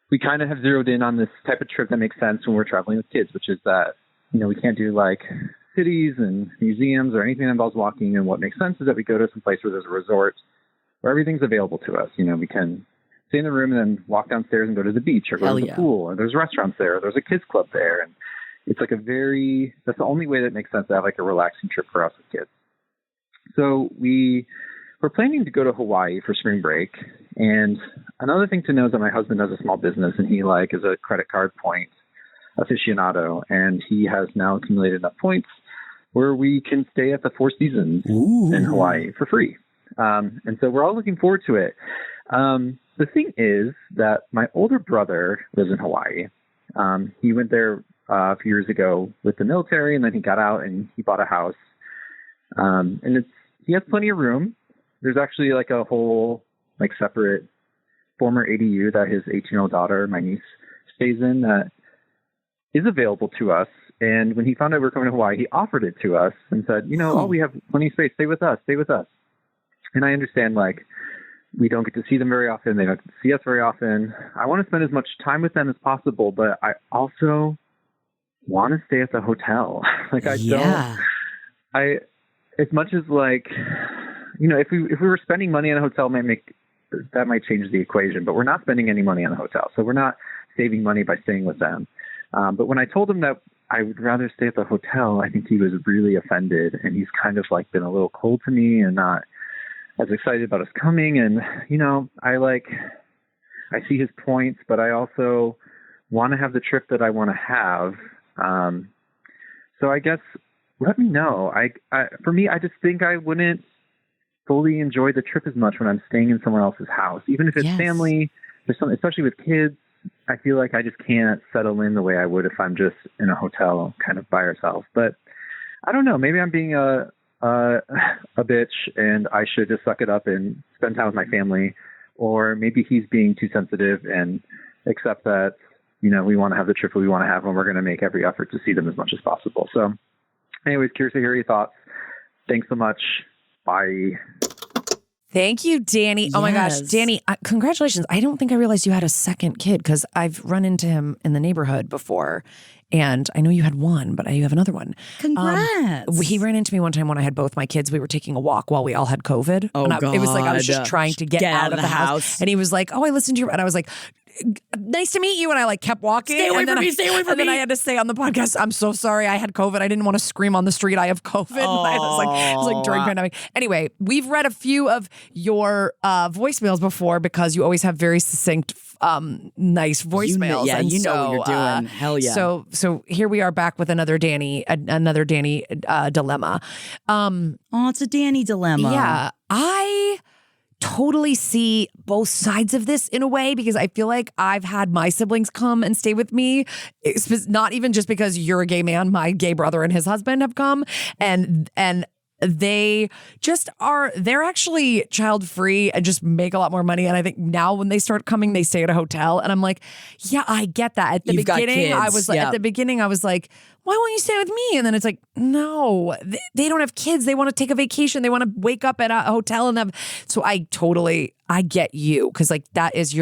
we kind of have zeroed in on this type of trip that makes sense when we're traveling with kids, which is that, we can't do like cities and museums or anything that involves walking. And what makes sense is that we go to some place where there's a resort where everything's available to us. We can stay in the room and then walk downstairs and go to the beach or go to the pool, or there's restaurants there, or there's a kids club there. And it's like that's the only way that makes sense to have like a relaxing trip for us with kids. So we we're planning to go to Hawaii for spring break. And another thing to know is that my husband has a small business, and he is a credit card point aficionado, and he has now accumulated enough points where we can stay at the Four Seasons in Hawaii for free. And so we're all looking forward to it. The thing is that my older brother lives in Hawaii. He went there a few years ago with the military, and then he got out and he bought a house. And he has plenty of room. There's actually a whole separate former ADU that his 18-year-old daughter, my niece, stays in that is available to us. And when he found out we were coming to Hawaii, he offered it to us and said, we have plenty of space. Stay with us. And I understand, we don't get to see them very often. They don't get to see us very often. I want to spend as much time with them as possible, but I also want to stay at the hotel. As much as if we were spending money on a hotel, that might change the equation, but we're not spending any money on the hotel. So we're not saving money by staying with them. But when I told him that I would rather stay at the hotel, I think he was really offended, and he's kind of been a little cold to me and not as excited about us coming. And, I see his points, but I also want to have the trip that I want to have. So I guess let me know. For me, I just think I wouldn't fully enjoy the trip as much when I'm staying in someone else's house, even if it's family, especially with kids. I feel like I just can't settle in the way I would if I'm just in a hotel kind of by ourselves. But I don't know. Maybe I'm being a bitch and I should just suck it up and spend time with my family. Or maybe he's being too sensitive and accept that, we want to have the trip we want to have and we're going to make every effort to see them as much as possible. So anyways, curious to hear your thoughts. Thanks so much. Bye. Thank you, Danny. Yes. Oh my gosh, Danny, congratulations. I don't think I realized you had a second kid because I've run into him in the neighborhood before. And I know you had one, but you have another one. Congrats. He ran into me one time when I had both my kids. We were taking a walk while we all had COVID. Oh, God. It was I was just trying to get out of the house. And he was like, oh, I listened to you. And I was like, nice to meet you. And I kept walking. Stay away from me. And then I had to say on the podcast, I'm so sorry. I had COVID. I didn't want to scream on the street. I have COVID. It was during pandemic. Anyway, we've read a few of your voicemails before because you always have very succinct, nice voicemails. You know what you're doing. Hell yeah. So here we are back with another Danny dilemma. It's a Danny dilemma. Yeah. I totally see both sides of this in a way because I feel like I've had my siblings come and stay with me. It's not even just because you're a gay man. My gay brother and his husband have come and they just they're actually child free and just make a lot more money. And I think now when they start coming, they stay at a hotel. And I'm like, yeah, I get that. At the beginning, I was like, why won't you stay with me? And then it's like, no, they don't have kids. They want to take a vacation. They want to wake up at a hotel and so I get you. Cause that is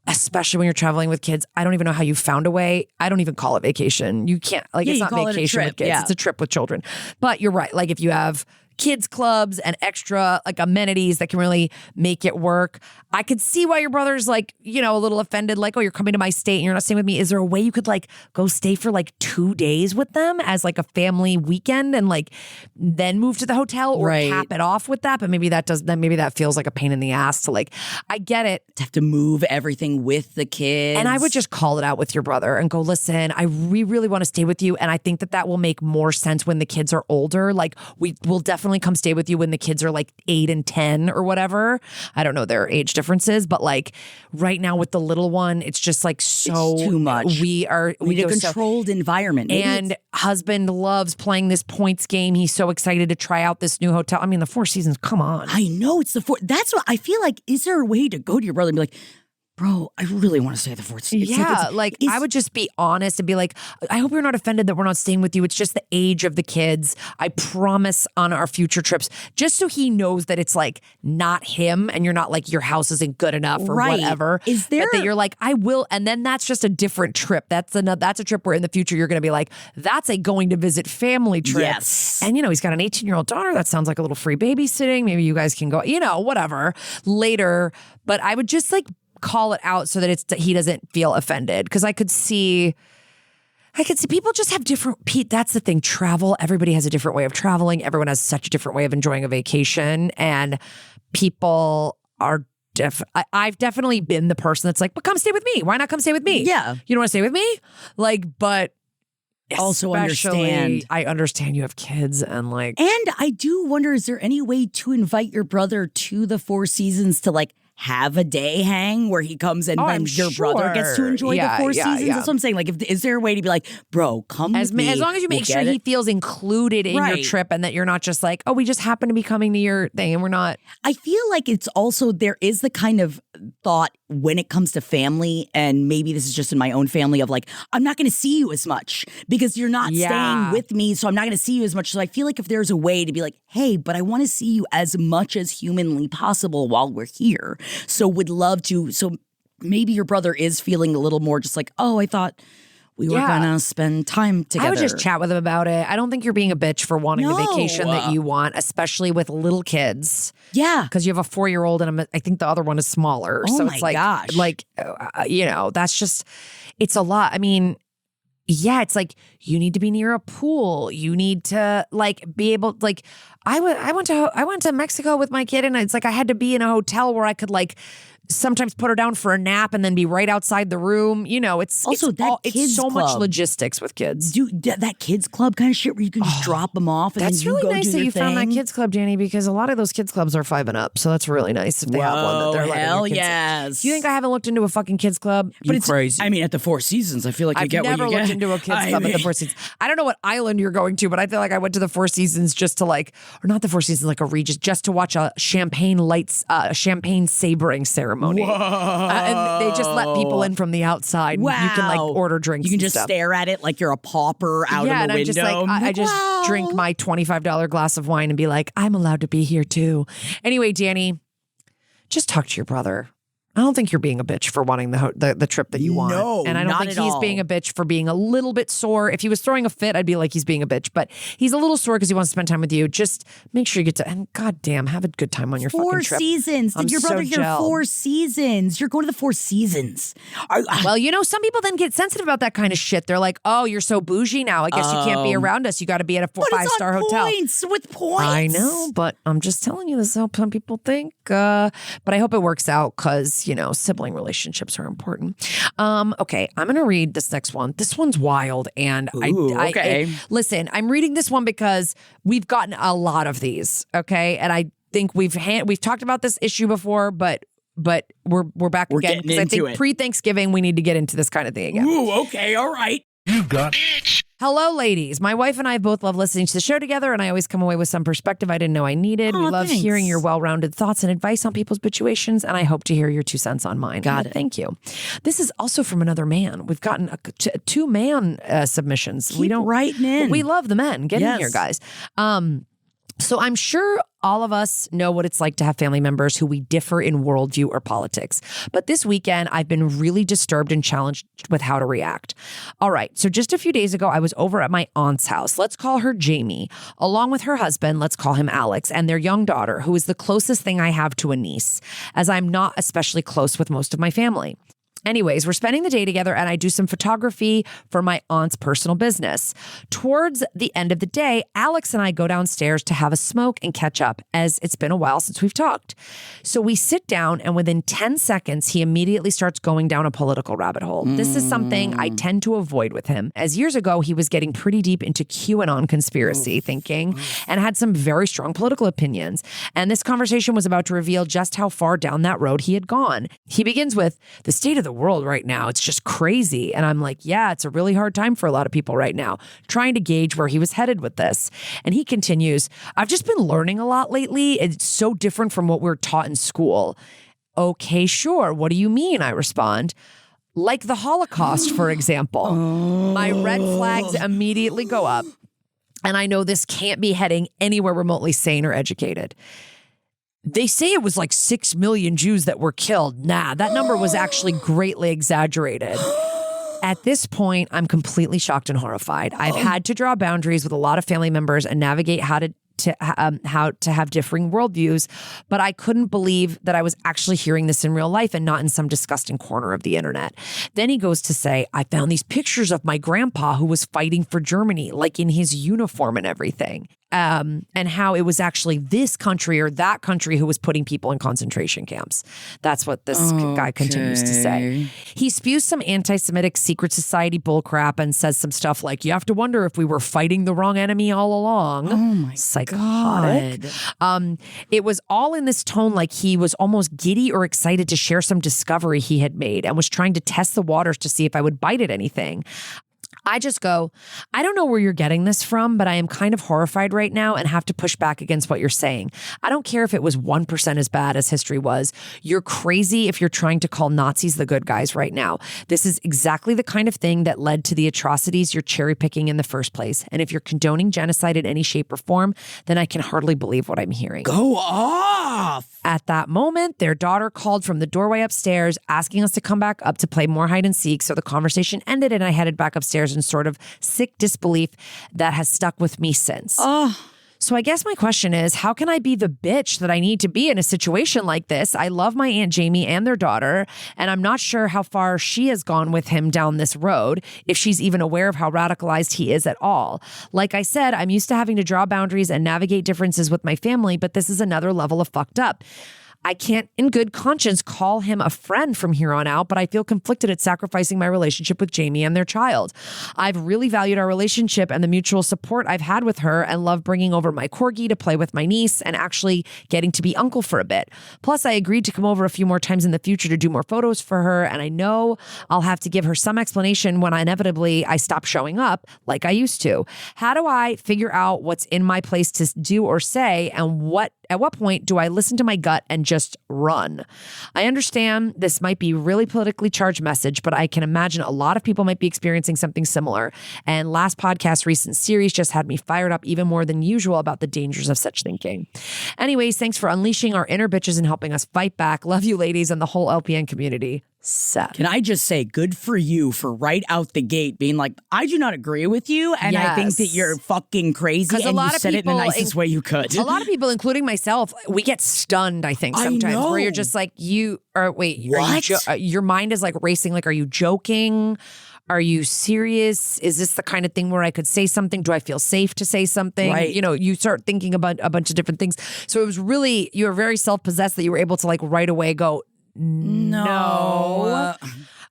especially when you're traveling with kids. I don't even know how you found a way. I don't even call it vacation. You can't it's not vacation with kids. Yeah. It's a trip with children. But you're right. If you have kids clubs and extra amenities that can really make it work. I could see why your brother's a little offended, oh, you're coming to my state and you're not staying with me. Is there a way you could go stay for 2 days with them as a family weekend and then move to the hotel or cap it off with that? But maybe that feels like a pain in the ass to I get it. To have to move everything with the kids. And I would just call it out with your brother and go, listen, we really want to stay with you. And I think that will make more sense when the kids are older. We will definitely come stay with you when the kids are 8 and 10 or whatever. I don't know their age differences, but right now with the little one, it's just so it's too much. We need a controlled environment. And husband loves playing this points game. He's so excited to try out this new hotel. I mean, the Four Seasons, come on. I know it's that's what I feel like. Is there a way to go to your brother and be like, bro, I really want to stay at the Four Seasons. Yeah, I would just be honest and be like, I hope you're not offended that we're not staying with you. It's just the age of the kids. I promise on our future trips, just so he knows that it's not him and you're not your house isn't good enough or whatever. Is there? But that you're I will, and then that's just a different trip. That's a trip where in the future you're going to be that's a going to visit family trip. Yes. And he's got an 18-year-old daughter. That sounds like a little free babysitting. Maybe you guys can go, whatever later. But I would just call it out so that he doesn't feel offended. Because I could see people just have different, that's the thing, travel, everybody has a different way of traveling. Everyone has such a different way of enjoying a vacation. And people are I've definitely been the person that's like, but come stay with me. Why not come stay with me? Yeah. You don't want to stay with me? Like, but Also especially, understand. I understand you have kids and like. And I do wonder, is there any way to invite your brother to the Four Seasons to like have a day hang where he comes and then your brother gets to enjoy the Four Seasons? That's what I'm saying. Like, is there a way to be like, bro, come with me. As long as you make sure he feels included in your trip and that you're not just like, oh, we just happen to be coming to your thing and we're not. I feel like it's also, there is the kind of thought when it comes to family, and maybe this is just in my own family, of like, I'm not going to see you as much because you're not staying with me, so I'm not going to see you as much. So I feel like if there's a way to be like, hey, but I want to see you as much as humanly possible while we're here. So would love to. So maybe your brother is feeling a little more just like, oh, I thought we were going to spend time together. I would just chat with him about it. I don't think you're being a bitch for wanting the vacation that you want, especially with little kids. Yeah. Because you have a 4-year-old and I think the other one is smaller. Oh so my it's like, gosh. Like, you know, that's just, it's a lot. I mean, yeah, it's like you need to be near a pool. You need to like be able, like I went to Mexico with my kid and it's like I had to be in a hotel where I could like sometimes put her down for a nap and then be right outside the room. You know, it's also it's so much logistics with kids. Dude, that kids club kind of shit where you can just drop them off. And that's then you really go nice do that your you found that thing. kids club, Danny, because a lot of those kids clubs are 5 and up. So that's really nice if they have one that they're letting hell your kids yes. Do you think I haven't looked into a fucking kids club? But it's crazy. I mean, at the Four Seasons, I feel like you I've get what never you get. looked into a kids club at the Four Seasons. I don't know what island you're going to, but I feel like I went to the Four Seasons just to like, or not the Four Seasons, like a Regis, just to watch a champagne sabering ceremony. And they just let people in from the outside. Wow. You can like order drinks. You can and just stuff. stare at it like you're a pauper out yeah, in the and window. I'm just like, I just drink my $25 glass of wine and be like, I'm allowed to be here too. Anyway, Danny, just talk to your brother. I don't think you're being a bitch for wanting the trip that you want. No, and I don't not think at he's all. being a bitch for being a little bit sore. If he was throwing a fit, I'd be like, he's being a bitch. But he's a little sore because he wants to spend time with you. Just make sure you get to, and goddamn, have a good time on your fucking trip. 4 Seasons. Did your brother hear 4 Seasons? You're going to the Four Seasons. Well, you know, some people then get sensitive about that kind of shit. They're like, oh, you're so bougie now. I guess you can't be around us. You got to be at a 5-star hotel. Points with points. I know, but I'm just telling you, this is how some people think. But I hope it works out because, you know, sibling relationships are important. Okay, I'm going to read this next one. This one's wild. And listen, I'm reading this one because we've gotten a lot of these. Okay. And I think we've talked about this issue before, but we're back again because I think pre-Thanksgiving we need to get into this kind of thing again. Ooh, okay, all right. You got bitch. Hello, ladies. My wife and I both love listening to the show together, and I always come away with some perspective I didn't know I needed. We love hearing your well-rounded thoughts and advice on people's situations, and I hope to hear your 2 cents on mine. Got it. Thank you. This is also from another man. We've gotten 2 man submissions. Keep writing in. We love the men. Get in here, guys. So I'm sure all of us know what it's like to have family members who we differ in worldview or politics. But this weekend, I've been really disturbed and challenged with how to react. All right. So just a few days ago, I was over at my aunt's house. Let's call her Jamie. Along with her husband, let's call him Alex, and their young daughter, who is the closest thing I have to a niece, as I'm not especially close with most of my family. Anyways, we're spending the day together and I do some photography for my aunt's personal business. Towards the end of the day, Alex and I go downstairs to have a smoke and catch up, as it's been a while since we've talked. So we sit down and within 10 seconds, he immediately starts going down a political rabbit hole. This is something I tend to avoid with him, as years ago, he was getting pretty deep into QAnon conspiracy thinking and had some very strong political opinions. And this conversation was about to reveal just how far down that road he had gone. He begins with, the state of the world right now, it's just crazy. And I'm like, yeah, it's a really hard time for a lot of people right now, trying to gauge where he was headed with this. And he continues, I've just been learning a lot lately. It's so different from what we're taught in school. Okay, sure. What do you mean? I respond. Like the Holocaust, for example. My red flags immediately go up. And I know this can't be heading anywhere remotely sane or educated. They say it was like 6 million Jews that were killed. Nah, that number was actually greatly exaggerated. At this point, I'm completely shocked and horrified. I've had to draw boundaries with a lot of family members and navigate how to have differing worldviews, but I couldn't believe that I was actually hearing this in real life and not in some disgusting corner of the internet. Then he goes to say, I found these pictures of my grandpa who was fighting for Germany, like in his uniform and everything. and how it was actually this country or that country who was putting people in concentration camps. That's what this guy continues to say. He spews some anti-Semitic secret society bullcrap and says some stuff like, you have to wonder if we were fighting the wrong enemy all along. Oh my Psychotic. God. It was all in this tone like he was almost giddy or excited to share some discovery he had made and was trying to test the waters to see if I would bite at anything. I just go, I don't know where you're getting this from, but I am kind of horrified right now and have to push back against what you're saying. I don't care if it was 1% as bad as history was. You're crazy if you're trying to call Nazis the good guys right now. This is exactly the kind of thing that led to the atrocities you're cherry picking in the first place. And if you're condoning genocide in any shape or form, then I can hardly believe what I'm hearing. Go off. At that moment, their daughter called from the doorway upstairs, asking us to come back up to play more hide and seek. So the conversation ended and I headed back upstairs in sort of sick disbelief that has stuck with me since. So I guess my question is, how can I be the bitch that I need to be in a situation like this? I love my Aunt Jamie and their daughter, and I'm not sure how far she has gone with him down this road, if she's even aware of how radicalized he is at all. Like I said, I'm used to having to draw boundaries and navigate differences with my family, but this is another level of fucked up. I can't in good conscience call him a friend from here on out, but I feel conflicted at sacrificing my relationship with Jamie and their child. I've really valued our relationship and the mutual support I've had with her and love bringing over my corgi to play with my niece and actually getting to be uncle for a bit. Plus, I agreed to come over a few more times in the future to do more photos for her, and I know I'll have to give her some explanation when inevitably I stop showing up like I used to. How do I figure out what's in my place to do or say, and at what point do I listen to my gut and just run? I understand this might be really politically charged message, but I can imagine a lot of people might be experiencing something similar. And last podcast's recent series just had me fired up even more than usual about the dangers of such thinking. Anyways, thanks for unleashing our inner bitches and helping us fight back. Love you ladies and the whole LPN community. Seth. Can I just say, good for you for right out the gate being like, I do not agree with you, and I think that you're fucking crazy, and you said it in the nicest way you could. A lot of people, including myself, we get stunned, I think, sometimes, where you're just like, your mind is like racing, like, are you joking? Are you serious? Is this the kind of thing where I could say something? Do I feel safe to say something? Right. You know, you start thinking about a bunch of different things. So it was really, you were very self-possessed that you were able to like right away go, no.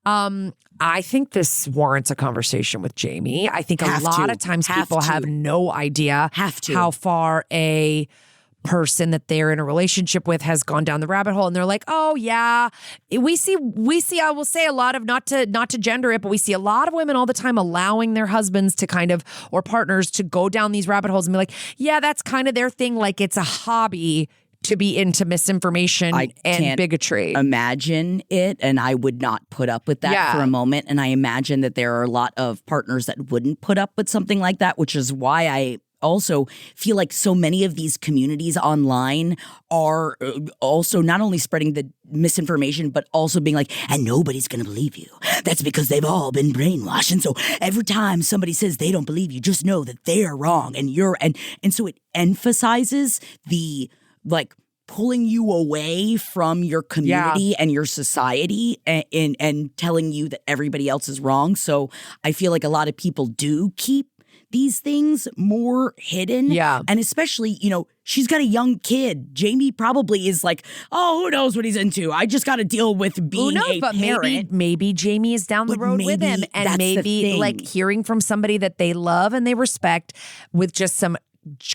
I think this warrants a conversation with Jamie. I think a lot of times people have no idea how far a person that they're in a relationship with has gone down the rabbit hole, and they're like, oh yeah, we see I will say a lot of, not to gender it, but we see a lot of women all the time allowing their husbands to kind of, or partners, to go down these rabbit holes and be like, yeah, that's kind of their thing, like it's a hobby to be into misinformation and bigotry. Imagine it, and I would not put up with that for a moment. And I imagine that there are a lot of partners that wouldn't put up with something like that, which is why I also feel like so many of these communities online are also not only spreading the misinformation, but also being like, and nobody's going to believe you. That's because they've all been brainwashed. And so every time somebody says they don't believe you, just know that they're wrong and you're, and so it emphasizes the like pulling you away from your community and your society and telling you that everybody else is wrong. So I feel like a lot of people do keep these things more hidden. Yeah. And especially, you know, she's got a young kid. Jamie probably is like, oh, who knows what he's into? I just got to deal with being a parent. Maybe Jamie is down the road with him. And maybe like hearing from somebody that they love and they respect with just some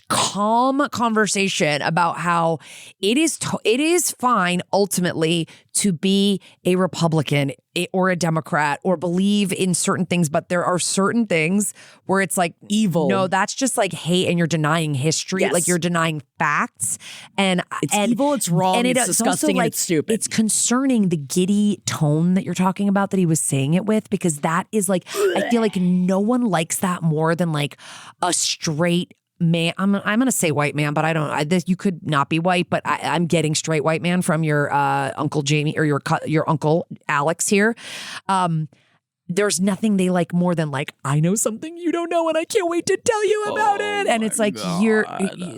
calm conversation about how it is fine ultimately to be a Republican or a Democrat or believe in certain things, but there are certain things where it's like evil. No, that's just like hate, and you're denying history, like you're denying facts, and it's evil, it's wrong, and it's disgusting, also, like, and it's stupid. It's concerning the giddy tone that you're talking about that he was saying it with, because that is like, I feel like no one likes that more than like a straight man. I'm going to say white man, but I don't. You could not be white, but I'm getting straight white man from your Uncle Jamie or your Uncle Alex here. There's nothing they like more than like, I know something you don't know and I can't wait to tell you about it. And it's like, you're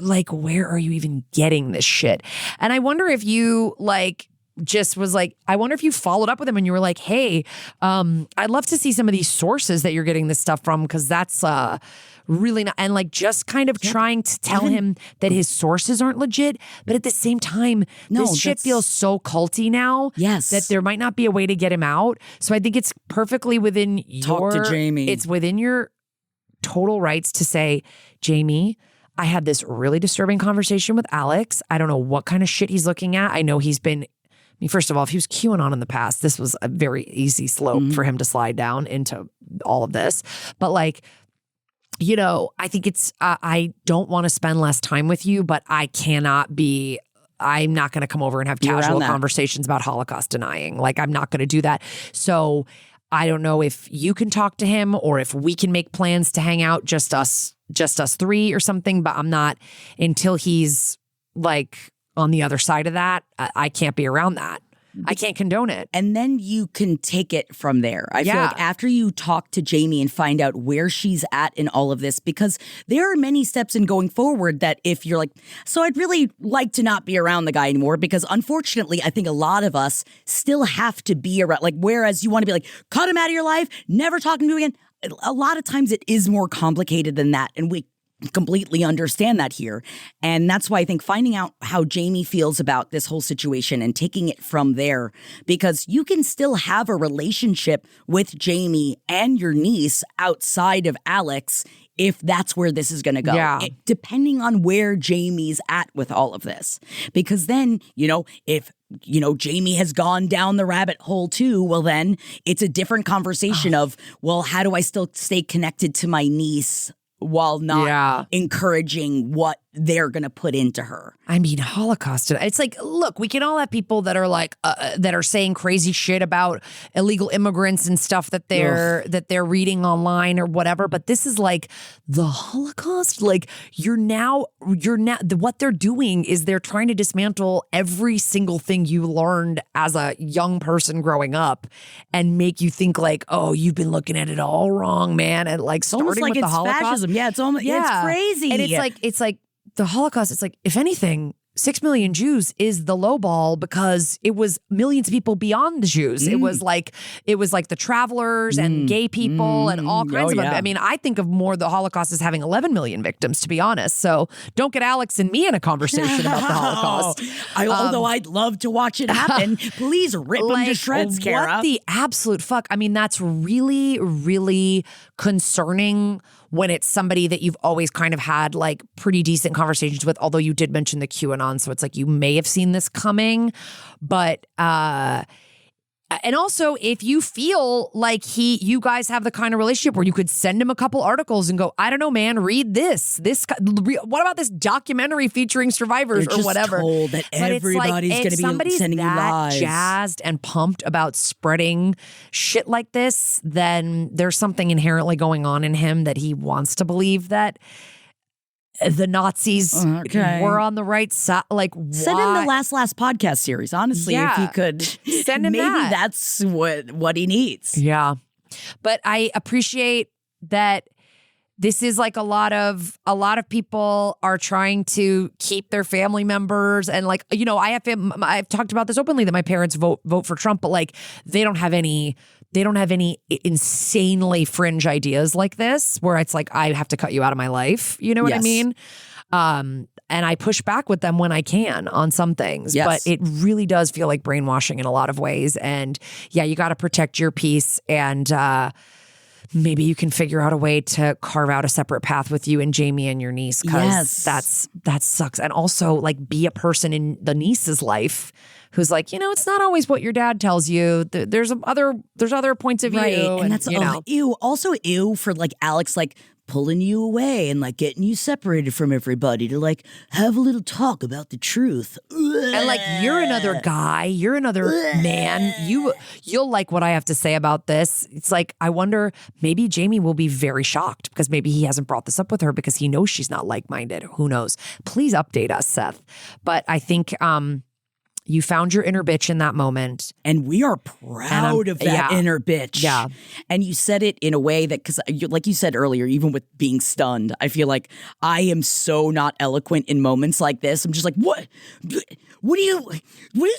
like, where are you even getting this shit? And I wonder if you like just was like, I wonder if you followed up with him and you were like, hey, I'd love to see some of these sources that you're getting this stuff from, because that's really not, and like just kind of trying to tell him that his sources aren't legit, but at the same time, this shit feels so culty now that there might not be a way to get him out. So I think it's perfectly within Talk to Jamie. It's within your total rights to say, Jamie, I had this really disturbing conversation with Alex. I don't know what kind of shit he's looking at. I know he's been, I mean, first of all, if he was QAnon in the past, this was a very easy slope for him to slide down into all of this. But like, you know, I think it's, I don't want to spend less time with you, but I'm not going to come over and have casual conversations about Holocaust denying. Like, I'm not going to do that. So I don't know if you can talk to him or if we can make plans to hang out, just us three or something, but I'm not, until he's like on the other side of that, I can't be around that. I can't condone it. And then you can take it from there. I feel like after you talk to Jamie and find out where she's at in all of this, because there are many steps in going forward that if you're like, so I'd really like to not be around the guy anymore, because unfortunately, I think a lot of us still have to be around, like, whereas you want to be like, cut him out of your life, never talking to him again. A lot of times it is more complicated than that. And we completely understand that here. And that's why I think finding out how Jamie feels about this whole situation and taking it from there, because you can still have a relationship with Jamie and your niece outside of Alex if that's where this is going to go, depending on where Jamie's at with all of this. Because then, you know, if Jamie has gone down the rabbit hole too, well, then it's a different conversation of, well, how do I still stay connected to my niece while not encouraging what they're going to put into her? I mean, Holocaust. It's like, look, we can all have people that are like, that are saying crazy shit about illegal immigrants and stuff that they're reading online or whatever. But this is like the Holocaust. Like what they're doing is they're trying to dismantle every single thing you learned as a young person growing up and make you think like, oh, you've been looking at it all wrong, man. And like starting almost like with the Holocaust. Fascism. Yeah, it's almost, it's crazy. And it's like the Holocaust, it's like, if anything, 6 million Jews is the low ball, because it was millions of people beyond the Jews. It was like the travelers and gay people and all kinds of them. I mean, I think of more the Holocaust as having 11 million victims, to be honest. So don't get Alex and me in a conversation about the Holocaust. Although I'd love to watch it happen. Please rip them to shreds, Kara. What the absolute fuck? I mean, that's really, really concerning when it's somebody that you've always kind of had like pretty decent conversations with, although you did mention the QAnon, so it's like you may have seen this coming. But and also, if you feel like you guys have the kind of relationship where you could send him a couple articles and go, I don't know, man, read this. What about this documentary featuring survivors or whatever? Told that everybody's going to be sending you lies. Jazzed and pumped about spreading shit like this, then there's something inherently going on in him that he wants to believe that the Nazis were on the right side. Like, send him the last podcast series. Honestly, if you could send him maybe that's what he needs. Yeah, but I appreciate that. This is like a lot of people are trying to keep their family members, and like, you know, I've talked about this openly that my parents vote for Trump, but like they don't have any insanely fringe ideas like this where it's like, I have to cut you out of my life. You know what I mean? And I push back with them when I can on some things, but it really does feel like brainwashing in a lot of ways. And yeah, you got to protect your peace, and maybe you can figure out a way to carve out a separate path with you and Jamie and your niece, because that sucks. And also, like, be a person in the niece's life who's like, you know, it's not always what your dad tells you. There's other points of view, and that's ew. Also, ew for like Alex, like pulling you away and like getting you separated from everybody to like have a little talk about the truth. And like, you're another guy, you're another man. You'll like what I have to say about this. It's like, I wonder, maybe Jamie will be very shocked because maybe he hasn't brought this up with her because he knows she's not like-minded. Who knows? Please update us, Seth. But I think You found your inner bitch in that moment. And we are proud of that inner bitch. Yeah. And you said it in a way that, because like you said earlier, even with being stunned, I feel like I am so not eloquent in moments like this. I'm just like, what is what?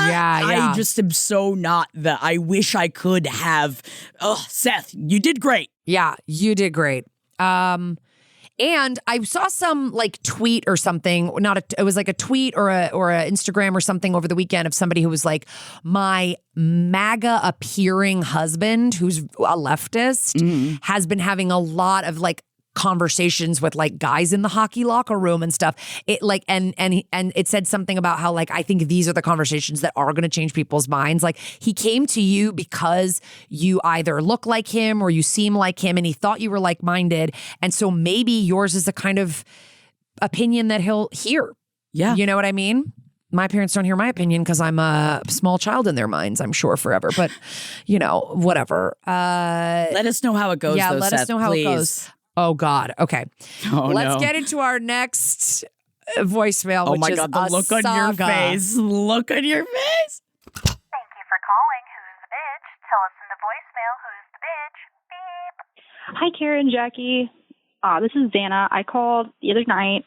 Yeah. I just am so not that. I wish I could have. Seth, you did great. Yeah, you did great. And I saw some like tweet or something, it was like a tweet or a Instagram or something over the weekend of somebody who was like, my MAGA appearing husband, who's a leftist, has been having a lot of like conversations with like guys in the hockey locker room and stuff. It like, and it said something about how like, I think these are the conversations that are going to change people's minds. Like he came to you because you either look like him or you seem like him and he thought you were like-minded. And so maybe yours is the kind of opinion that he'll hear. Yeah. You know what I mean? My parents don't hear my opinion because I'm a small child in their minds, I'm sure, forever. But, you know, whatever. Let us know how it goes, though, let Seth, us know how please. it goes. Oh, God. Okay. Let's get into our next voicemail, which my is God, the look on your face. Look on your face. Thank you for calling Who's the Bitch. Tell us in the voicemail who's the bitch. Beep. Hi, Karen, Jackie. This is Vanna. I called the other night,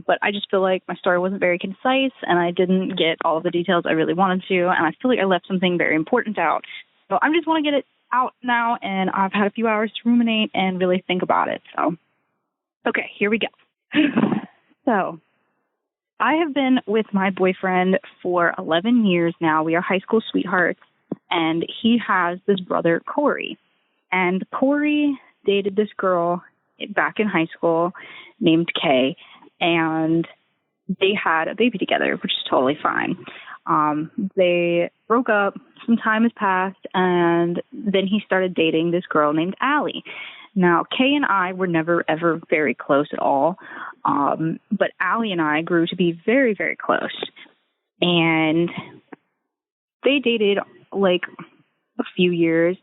but I just feel like my story wasn't very concise and I didn't get all of the details I really wanted to, and I feel like I left something very important out. So I just want to get it out now, and I've had a few hours to ruminate and really think about it. So, okay, here we go. So, I have been with my boyfriend for 11 years now. We are high school sweethearts, and he has this brother, Corey. And Corey dated this girl back in high school named Kay, and they had a baby together, which is totally fine. They broke up, some time has passed, and then he started dating this girl named Allie. Now, Kay and I were never, ever very close at all, but Allie and I grew to be very, very close. And they dated, like, a few years,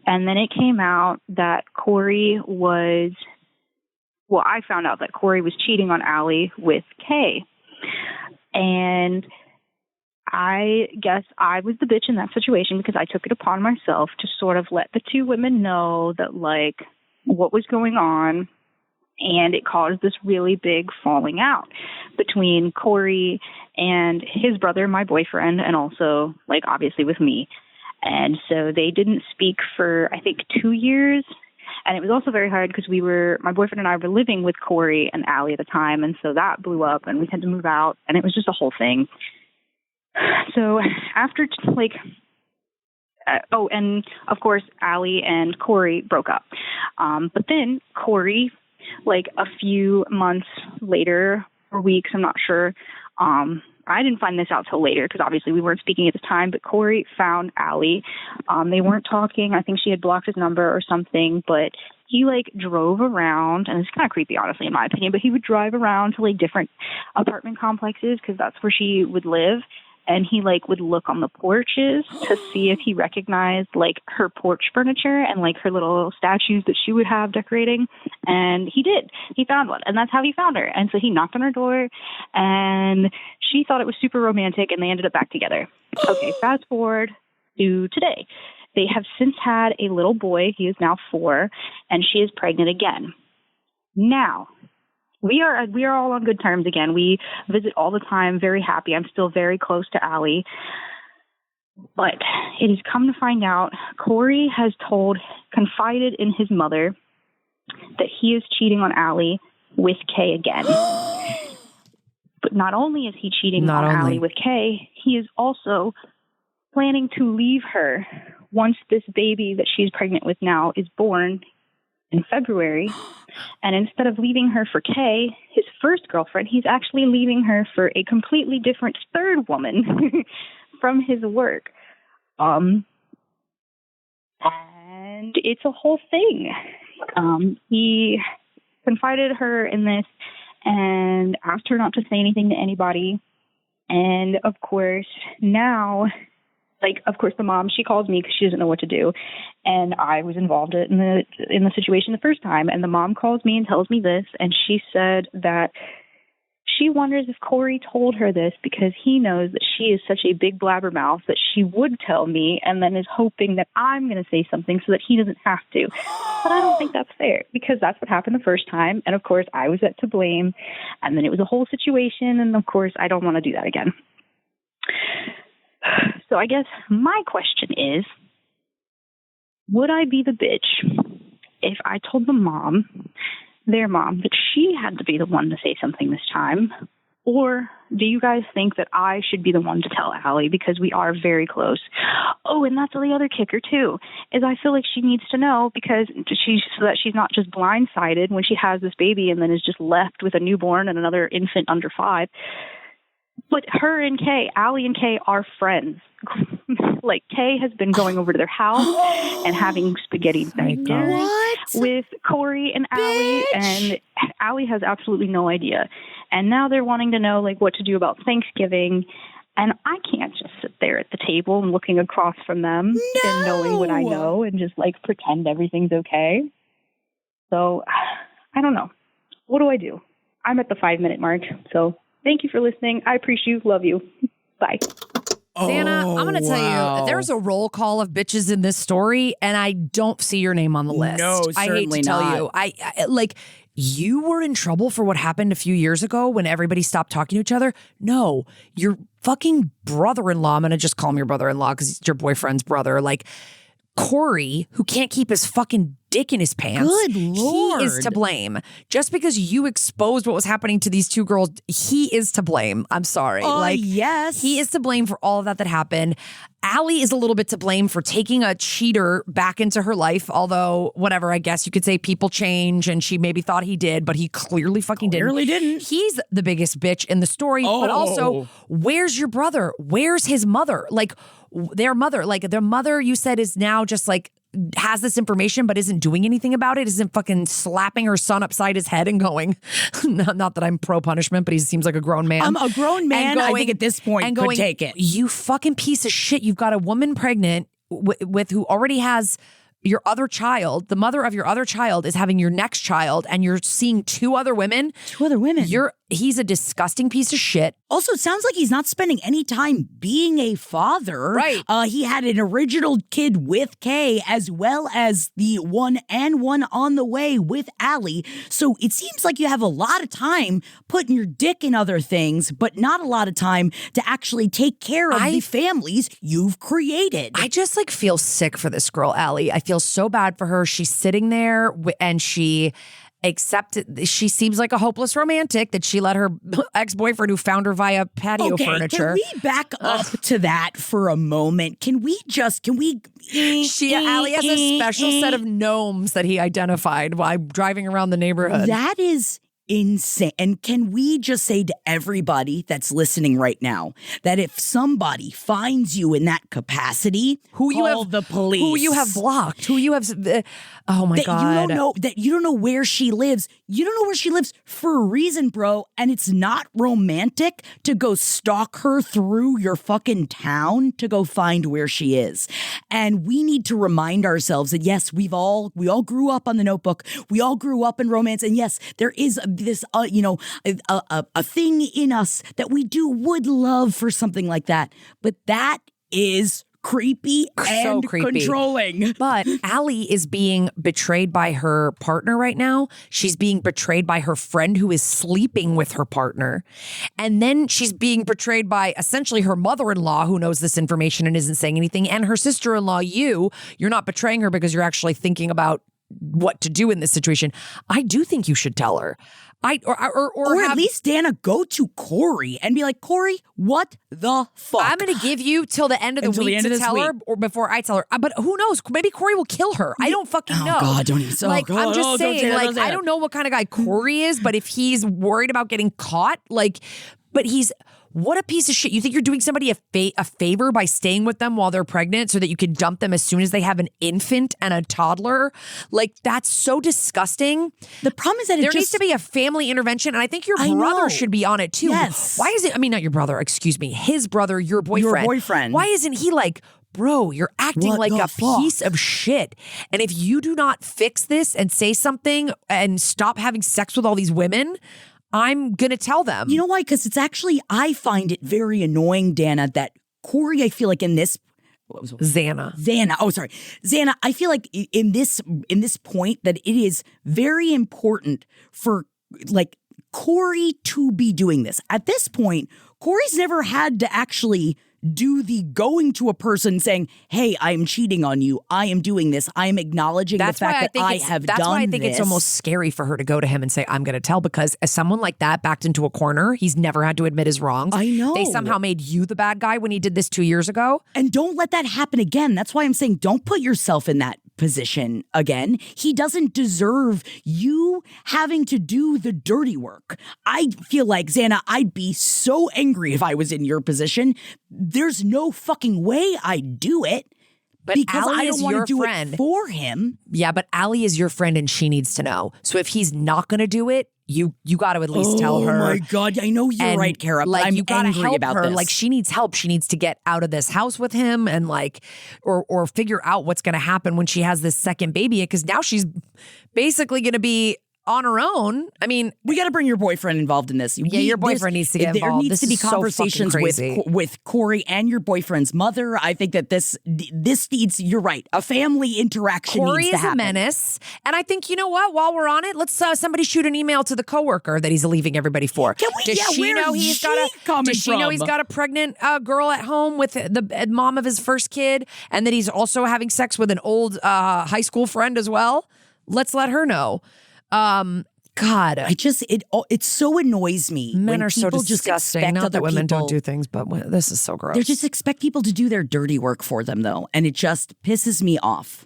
and then it came out that I found out that Corey was cheating on Allie with Kay. And I guess I was the bitch in that situation because I took it upon myself to sort of let the two women know that, like, what was going on, and it caused this really big falling out between Corey and his brother, my boyfriend, and also, like, obviously with me. And so they didn't speak for, I think, 2 years. And it was also very hard because my boyfriend and I were living with Corey and Allie at the time, and so that blew up, and we had to move out, and it was just a whole thing. So after, and of course, Allie and Corey broke up. But then Corey, like a few months later, or weeks, I'm not sure, I didn't find this out till later because obviously we weren't speaking at the time, but Corey found Allie. They weren't talking. I think she had blocked his number or something, but he like drove around, and it's kind of creepy, honestly, in my opinion, but he would drive around to like different apartment complexes because that's where she would live. And he like would look on the porches to see if he recognized like her porch furniture and like her little statues that she would have decorating. And he did. He found one, and that's how he found her. And so he knocked on her door, and she thought it was super romantic, and they ended up back together. Okay, fast forward to today. They have since had a little boy. He is now 4, and she is pregnant again. Now, we are all on good terms again. We visit all the time, very happy. I'm still very close to Allie. But it has come to find out, Corey has confided in his mother that he is cheating on Allie with Kay again. But not only is he cheating on Allie with Kay, he is also planning to leave her once this baby that she's pregnant with now is born in February. And instead of leaving her for Kay, his first girlfriend, he's actually leaving her for a completely different third woman from his work. And it's a whole thing. He confided her in this and asked her not to say anything to anybody. And of course, now, like, of course, the mom, she calls me because she doesn't know what to do. And I was involved in the situation the first time. And the mom calls me and tells me this. And she said that she wonders if Corey told her this because he knows that she is such a big blabbermouth that she would tell me and then is hoping that I'm going to say something so that he doesn't have to. But I don't think that's fair because that's what happened the first time. And, of course, I was to blame. And then it was a whole situation. And, of course, I don't want to do that again. So I guess my question is, would I be the bitch if I told their mom, that she had to be the one to say something this time? Or do you guys think that I should be the one to tell Allie because we are very close? Oh, and that's the other kicker, too, is I feel like she needs to know because so that she's not just blindsided when she has this baby and then is just left with a newborn and another infant under 5. But her and Kay, Allie and Kay are friends. Like, Kay has been going over to their house and having spaghetti dinners with Corey and Allie, and Allie has absolutely no idea. And now they're wanting to know, like, what to do about Thanksgiving. And I can't just sit there at the table and looking across from them and knowing what I know and just, like, pretend everything's okay. So, I don't know. What do I do? I'm at the 5-minute mark, so thank you for listening. I appreciate you. Love you. Bye. Dana, I'm going to tell you, there's a roll call of bitches in this story, and I don't see your name on the list. No, I hate to tell you. I like, you were in trouble for what happened a few years ago when everybody stopped talking to each other. No, your fucking brother-in-law, I'm going to just call him your brother-in-law because he's your boyfriend's brother, like, Corey, who can't keep his fucking dick in his pants. Good Lord. He is to blame. Just because you exposed what was happening to these two girls, he is to blame. I'm sorry. Yes. He is to blame for all of that happened. Allie is a little bit to blame for taking a cheater back into her life, although, whatever, I guess you could say people change and she maybe thought he did, but he clearly fucking didn't. Clearly didn't. He's the biggest bitch in the story, but also, where's your brother? Where's his mother? Like, their mother, you said, is now just like, has this information but isn't doing anything about it, isn't fucking slapping her son upside his head and going, not that I'm pro punishment, but he seems like a grown man. A grown man, I think at this point could take it. You fucking piece of shit. You've got a woman pregnant with who already has your other child. The mother of your other child is having your next child, and you're seeing two other women. He's a disgusting piece of shit. Also, it sounds like he's not spending any time being a father. Right. He had an original kid with Kay as well as the one on the way with Allie. So it seems like you have a lot of time putting your dick in other things, but not a lot of time to actually take care of the families you've created. I just like feel sick for this girl, Allie. I feel so bad for her. She's sitting there and she seems like a hopeless romantic that she let her ex-boyfriend who found her via patio furniture. Can we back up to that for a moment? Allie has a special set of gnomes that he identified while driving around the neighborhood. That is insane. And can we just say to everybody that's listening right now that if somebody finds you in that capacity, call the police. Who you have blocked, who you have, oh my God. You don't know where she lives. You don't know where she lives for a reason, bro. And it's not romantic to go stalk her through your fucking town to go find where she is. And we need to remind ourselves that yes, we all grew up on The Notebook. We all grew up in romance. And yes, there is this, a thing in us that we would love for something like that. But that is creepy and controlling. But Allie is being betrayed by her partner right now. She's being betrayed by her friend who is sleeping with her partner. And then she's being betrayed by essentially her mother-in-law who knows this information and isn't saying anything. And her sister-in-law, you're not betraying her because you're actually thinking about what to do in this situation. I do think you should tell her. Or at least, Dana, go to Corey and be like, Corey, what the fuck? I'm going to give you till the end of the week to tell her, or before I tell her. But who knows? Maybe Corey will kill her. I don't fucking know. Oh, God, don't even say that. I'm just saying, I don't know what kind of guy Corey is, but if he's worried about getting caught, but he's... What a piece of shit. You think you're doing somebody a favor by staying with them while they're pregnant so that you can dump them as soon as they have an infant and a toddler? That's so disgusting. The problem is that there needs to be a family intervention, and I think your brother should be on it too. Yes. Why is it, not your brother, excuse me, his brother, your boyfriend. Your boyfriend. Why isn't he like, bro, you're acting like a piece of shit. And if you do not fix this and say something and stop having sex with all these women, I'm going to tell them. You know why? Because I find it very annoying, Dana, that Corey, I feel like in this, Xana. Oh, sorry. Xana, I feel like in this point that it is very important for like Corey to be doing this. At this point, Corey's never had to actually do the going to a person saying, hey, I'm cheating on you. I am doing this. I am acknowledging the fact that I have done this. That's why I think it's almost scary for her to go to him and say, I'm going to tell, because as someone like that backed into a corner, he's never had to admit his wrongs. I know. They somehow made you the bad guy when he did this 2 years ago. And don't let that happen again. That's why I'm saying don't put yourself in that position again. He doesn't deserve you having to do the dirty work. I feel like, Xana, I'd be so angry if I was in your position. There's no fucking way I'd do it. But because Allie I don't is want your to do friend. it for him. Yeah, but Allie is your friend and she needs to know. So if he's not going to do it, you got to at least tell her. Oh my God, I know you're right, Kara, but I'm you gotta angry help about her. this. Like she needs help. She needs to get out of this house with him and like, or figure out what's going to happen when she has this second baby. Because now she's basically going to be on her own. I mean, we got to bring your boyfriend involved in this. Yeah, your boyfriend needs to get involved. There needs This to be is so fucking conversations crazy. with Corey and your boyfriend's mother. I think that this needs, you're right, a family interaction Corey needs to is happen. a menace. And I think, you know what, while we're on it, let's somebody shoot an email to the coworker that he's leaving everybody for. Can we, Does she know he's got a pregnant girl at home with the mom of his first kid, and that he's also having sex with an old high school friend as well? Let's let her know. God, it so annoys me. Men when are so people just disgusting. expect Not other that women people, don't do things, but this is so gross. They just expect people to do their dirty work for them, though, and it just pisses me off.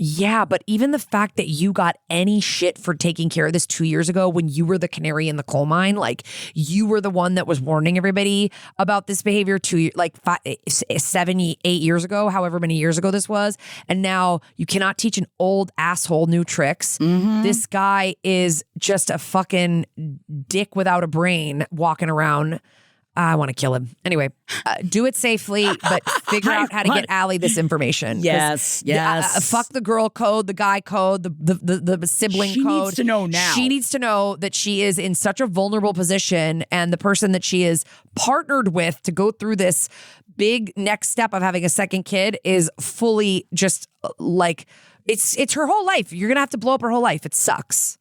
Yeah, but even the fact that you got any shit for taking care of this 2 years ago when you were the canary in the coal mine, like you were the one that was warning everybody about this behavior 7, 8 years ago, however many years ago this was. And now you cannot teach an old asshole new tricks. Mm-hmm. This guy is just a fucking dick without a brain walking around. I want to kill him. Anyway, do it safely, but figure out how to get Allie this information. Yes. Fuck the girl code, the guy code, the sibling code. She needs to know now. She needs to know that she is in such a vulnerable position, and the person that she is partnered with to go through this big next step of having a second kid is fully just like, it's her whole life. You're going to have to blow up her whole life. It sucks.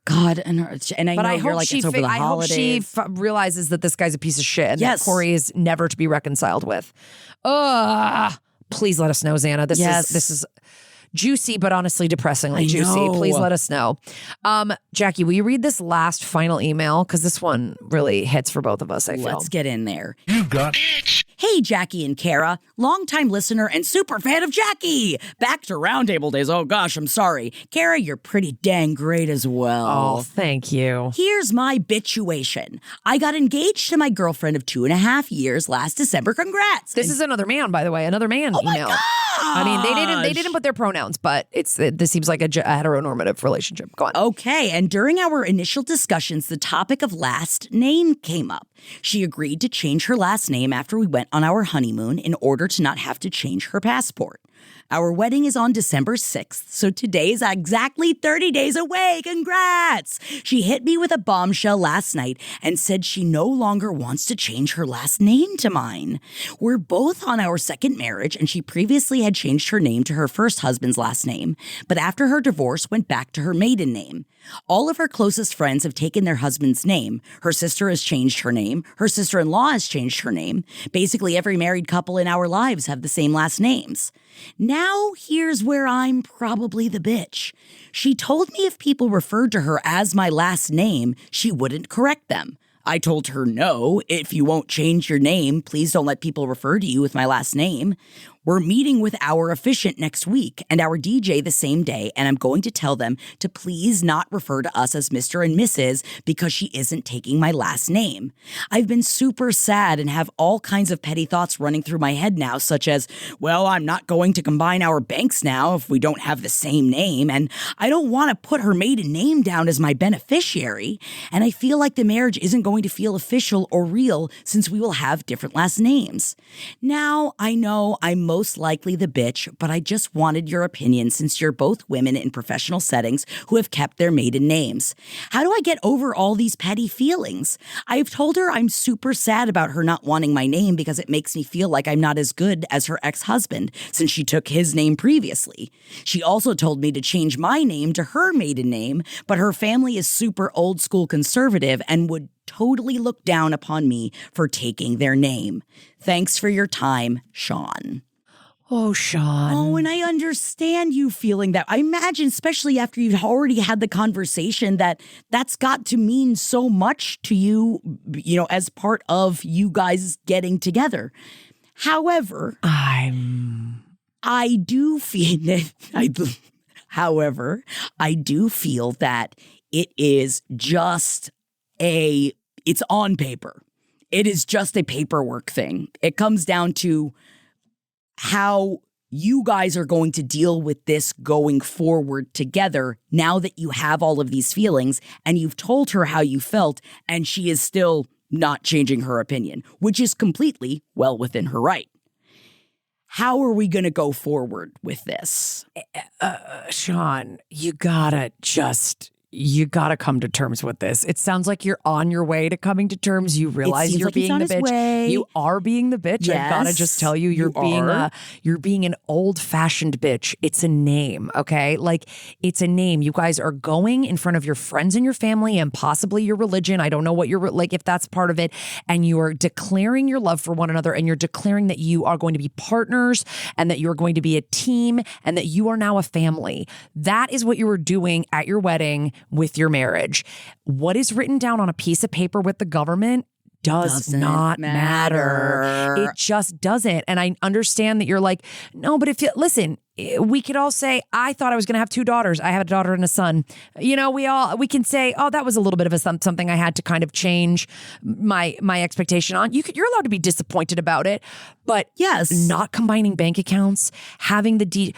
God, and I know you're like, it's over the holidays. I hope she realizes that this guy's a piece of shit and Yes. that Corey is never to be reconciled with. Please let us know, Xana. This is juicy, but honestly depressingly juicy. Please let us know. Jackie, will you read this last final email? Because this one really hits for both of us, I feel. Let's get in there. You got Hey, Jackie and Kara, longtime listener and super fan of Jackie. Back to roundtable days. Oh, gosh, I'm sorry. Kara, you're pretty dang great as well. Oh, thank you. Here's my bitchuation. I got engaged to my girlfriend of 2.5 years last December. Congrats. This is another man, by the way, another man email. My gosh. I mean, they didn't put their pronouns, but this seems like a heteronormative relationship. Go on. Okay, and during our initial discussions, the topic of last name came up. She agreed to change her last name after we went on our honeymoon in order to not have to change her passport. Our wedding is on December 6th, so today is exactly 30 days away. Congrats! She hit me with a bombshell last night and said she no longer wants to change her last name to mine. We're both on our second marriage, and she previously had changed her name to her first husband's last name, but after her divorce went back to her maiden name. All of her closest friends have taken their husband's name. Her sister has changed her name. Her sister-in-law has changed her name. Basically, every married couple in our lives have the same last names. Now, here's where I'm probably the bitch. She told me if people referred to her as my last name, she wouldn't correct them. I told her, no, if you won't change your name, please don't let people refer to you with my last name. We're meeting with our officiant next week and our DJ the same day, and I'm going to tell them to please not refer to us as Mr. and Mrs. because she isn't taking my last name. I've been super sad and have all kinds of petty thoughts running through my head now, such as, well, I'm not going to combine our banks now if we don't have the same name, and I don't want to put her maiden name down as my beneficiary, and I feel like the marriage isn't going going to feel official or real since we will have different last names. Now, I know I'm most likely the bitch, but I just wanted your opinion since you're both women in professional settings who have kept their maiden names. How do I get over all these petty feelings? I've told her I'm super sad about her not wanting my name because it makes me feel like I'm not as good as her ex-husband since she took his name previously. She also told me to change my name to her maiden name, but her family is super old school conservative and would totally look down upon me for taking their name. Thanks for your time, Sean. Oh, Sean. Oh, and I understand you feeling that. I imagine, especially after you've already had the conversation, that's got to mean so much to you, as part of you guys getting together. However, I do feel that. However, I do feel that it is just it's on paper. It is just a paperwork thing. It comes down to how you guys are going to deal with this going forward together now that you have all of these feelings and you've told her how you felt and she is still not changing her opinion, which is completely well within her right. How are we going to go forward with this? Sean, you gotta come to terms with this. It sounds like you're on your way to coming to terms. You realize you're like being the bitch. Way. You are being the bitch. Yes, I've got to just tell you, you're being an old-fashioned bitch. It's a name, okay? Like, it's a name. You guys are going in front of your friends and your family and possibly your religion. I don't know what if that's part of it. And you are declaring your love for one another and you're declaring that you are going to be partners and that you're going to be a team and that you are now a family. That is what you were doing at your wedding with your marriage. What is written down on a piece of paper with the government does not matter. It just doesn't. And I understand that you're like, no, but listen, we could all say, I thought I was going to have 2 daughters. I have a daughter and a son. We can say, oh, that was a little bit of something I had to kind of change my expectation on. You're allowed to be disappointed about it, but yes, not combining bank accounts, having the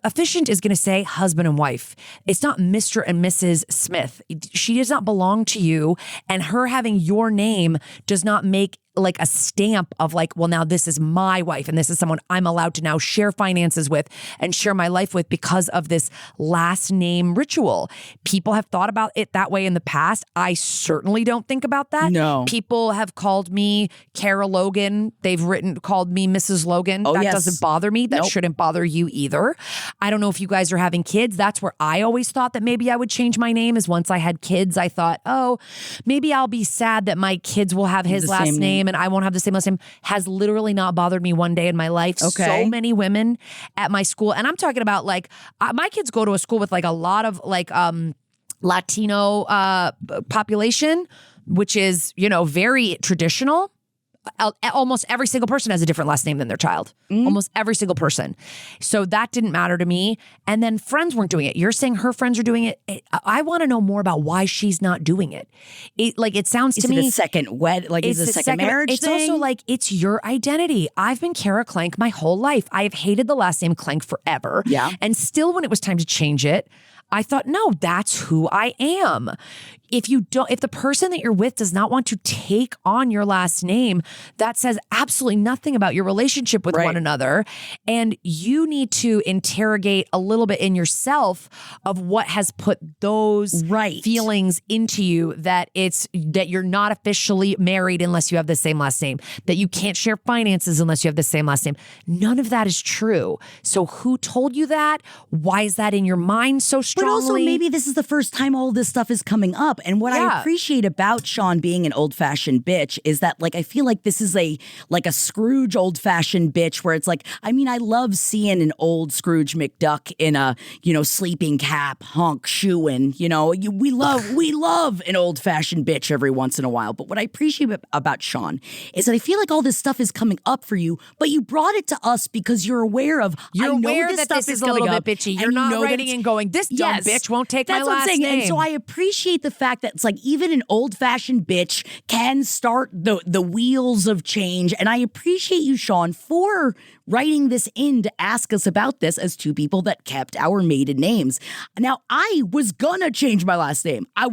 officiant is going to say husband and wife. It's not Mr. and Mrs. Smith. She does not belong to you, and her having your name does not make like a stamp of like, well, now this is my wife and this is someone I'm allowed to now share finances with and share my life with because of this last name ritual. People have thought about it that way in the past. I certainly don't think about that. No. People have called me Kara Logan. They've called me Mrs. Logan. That doesn't bother me. That shouldn't bother you either. I don't know if you guys are having kids. That's where I always thought that maybe I would change my name, is once I had kids, I thought, oh, maybe I'll be sad that my kids will have his last name and I won't have the same last name. Has literally not bothered me one day in my life. Okay. So many women at my school, and I'm talking about like my kids go to a school with like a lot of like Latino population, which is, very traditional. Almost every single person has a different last name than their child. Almost every single person. So that didn't matter to me. And then friends weren't doing it. You're saying her friends are doing it. I want to know more about why she's not doing it. It sounds to me. Is it a second is it a second marriage It's thing? also like, it's your identity. I've been Kara Clank my whole life. I have hated the last name Clank forever. Yeah. And still, when it was time to change it, I thought, no, that's who I am. If the person that you're with does not want to take on your last name, that says absolutely nothing about your relationship with one another. And you need to interrogate a little bit in yourself of what has put those feelings into you, that you're not officially married unless you have the same last name, that you can't share finances unless you have the same last name. None of that is true. So who told you that? Why is that in your mind so strongly? But also, maybe this is the first time all this stuff is coming up. And what I appreciate about Sean being an old-fashioned bitch is that, like, I feel like this is a Scrooge old-fashioned bitch, where it's like, I mean, I love seeing an old Scrooge McDuck in a, sleeping cap, honk shoeing, we love an old-fashioned bitch every once in a while. But what I appreciate about Sean is that I feel like all this stuff is coming up for you, but you brought it to us because you're aware of, You're I know aware this that stuff this is a little bit bitchy. You're not writing and going, this Some bitch won't take my That's what I'm last saying. name. And so I appreciate the fact that it's like even an old-fashioned bitch can start the wheels of change. And I appreciate you, Sean, for writing this in to ask us about this as two people that kept our maiden names. Now, I was gonna change my last name. I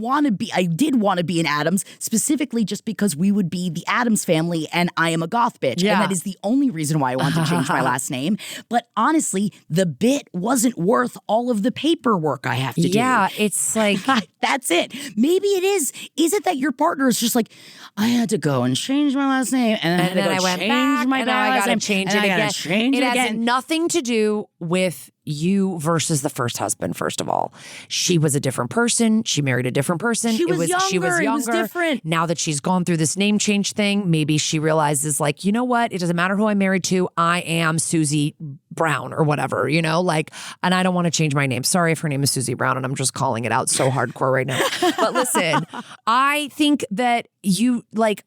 did want to be an Addams, specifically just because we would be the Addams family and I am a goth bitch. Yeah. And that is the only reason why I want to change my last name. But honestly, the bit wasn't worth all of the paperwork I have to do. Yeah, it's like... That's it. Maybe it is. Is it that your partner is just like, I had to go and change my last name, and then I went back, and now I gotta change it again. It has nothing to do with you versus the first husband. First of all, she was a different person. She married a different person. She was younger. It was different. Now that she's gone through this name change thing, maybe she realizes, like, you know what? It doesn't matter who I'm married to. I am Susie Brown or whatever, you know, like, and I don't want to change my name. Sorry if her name is Susie Brown and I'm just calling it out so hardcore right now. But listen, I think that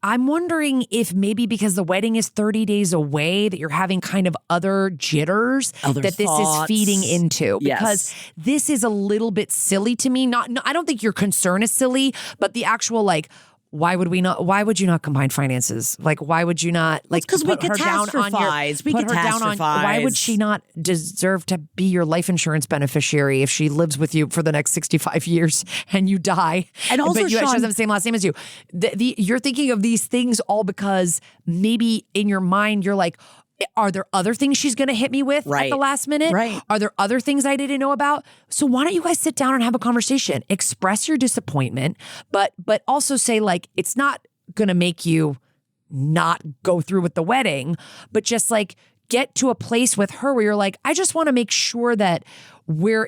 I'm wondering if maybe because the wedding is 30 days away that you're having kind of other jitters that this is feeding into. Because this is a little bit silly to me. I don't think your concern is silly, but the actual why would you not combine finances? Like, why would you not because we catastrophize. Why would she not deserve to be your life insurance beneficiary if she lives with you for the next 65 years and you die? And also, but she Sean, has the same last name as you. You're thinking of these things all because maybe in your mind you're like, are there other things she's going to hit me with at the last minute? Right. Are there other things I didn't know about? So why don't you guys sit down and have a conversation? Express your disappointment, but also say, like, it's not going to make you not go through with the wedding, but just like get to a place with her where you're like, I just want to make sure that we're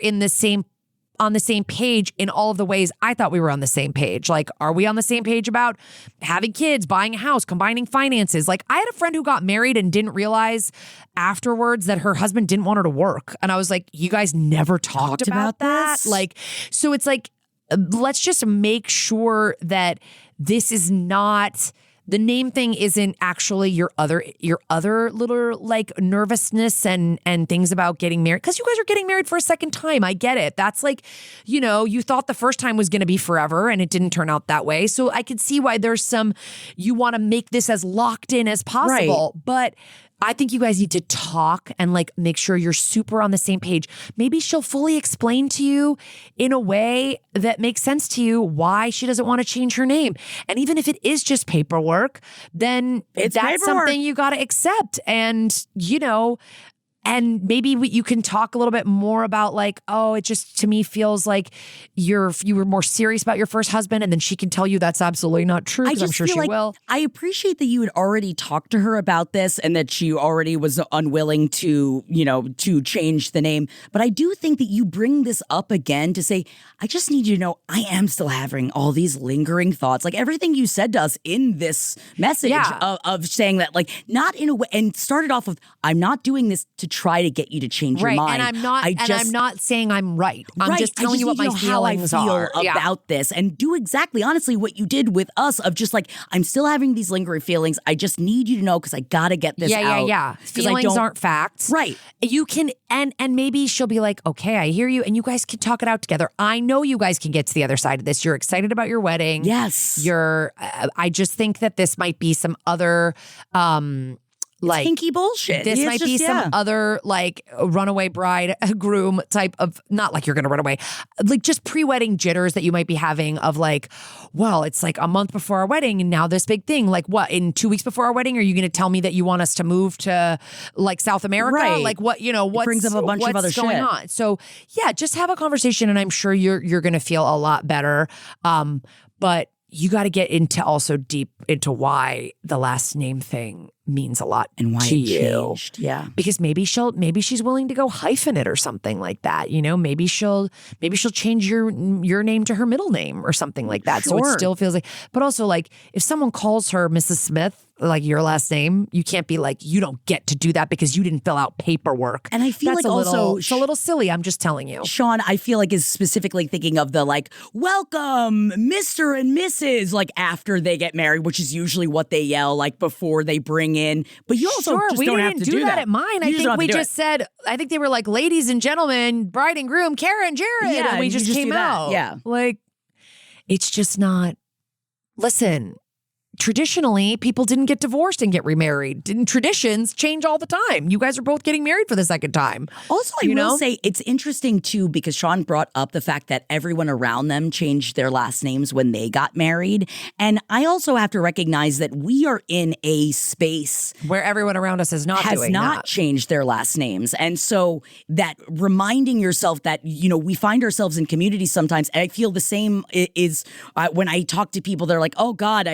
on the same page in all of the ways I thought we were on the same page. Like, are we on the same page about having kids, buying a house, combining finances? Like, I had a friend who got married and didn't realize afterwards that her husband didn't want her to work. And I was like, you guys never talked about that? this? Like, so it's like, let's just make sure that this is not... The name thing isn't actually your other little like nervousness and things about getting married, because you guys are getting married for a second time. I get it. That's like, you know, you thought the first time was going to be forever and it didn't turn out that way. So I could see why there's you want to make this as locked in as possible. Right. But I think you guys need to talk and like make sure you're super on the same page. Maybe she'll fully explain to you in a way that makes sense to you why she doesn't want to change her name. And even if it is just paperwork, then that's something you got to accept. And, you know, and maybe you can talk a little bit more about like, oh, it just to me feels like you were more serious about your first husband, and then she can tell you that's absolutely not true, because I'm sure she will. I appreciate that you had already talked to her about this and that she already was unwilling to change the name. But I do think that you bring this up again to say, I just need you to know I am still having all these lingering thoughts. Like everything you said to us in this message of saying that, like, not in a way, and started off with, I'm not doing this to try to get you to change your mind. And I'm not saying I'm right. I'm just telling you what my feelings are about this, and do exactly, honestly, what you did with us of just like, I'm still having these lingering feelings. I just need you to know because I got to get this out. Yeah. Feelings aren't facts. Right. You can, and maybe she'll be like, okay, I hear you. And you guys can talk it out together. I know you guys can get to the other side of this. You're excited about your wedding. Yes. I just think that this might be some other, like hinky bullshit. This might be some other like runaway bride groom type of, not like you're going to run away, like just pre-wedding jitters that you might be having of like, well, it's like a month before our wedding and now this big thing. Like what, in 2 weeks before our wedding, are you going to tell me that you want us to move to like South America? Right. Like what, you know, what brings up a bunch of other going on. So yeah, just have a conversation and I'm sure you're going to feel a lot better. But you got to get into also deep into why the last name thing means a lot and why to it you. Changed. Yeah. Because maybe she's willing to go hyphen it or something like that. You know, maybe she'll change your name to her middle name or something like that. Sure. So it still feels like, but also like if someone calls her Mrs. Smith, like your last name, you can't be like, you don't get to do that because you didn't fill out paperwork. And I feel it's a little silly. I'm just telling you. Sean, I feel like is specifically thinking of the like, welcome, Mr. and Mrs. like after they get married, which is usually what they yell like before they bring in, but you also Sure, just we don't didn't have to do that that at mine. I think we just said, I think they were like, ladies and gentlemen, bride and groom, Kara and Jared. Yeah, and we you just just came do that. out. Yeah. Like, it's just not, listen, traditionally, people didn't get divorced and get remarried. Traditions change all the time. You guys are both getting married for the second time. Also, I will say it's interesting too, because Sean brought up the fact that everyone around them changed their last names when they got married. And I also have to recognize that we are in a space where everyone around us has not changed their last names. And so that reminding yourself that, we find ourselves in communities sometimes. And I feel the same is when I talk to people, they're like, oh God,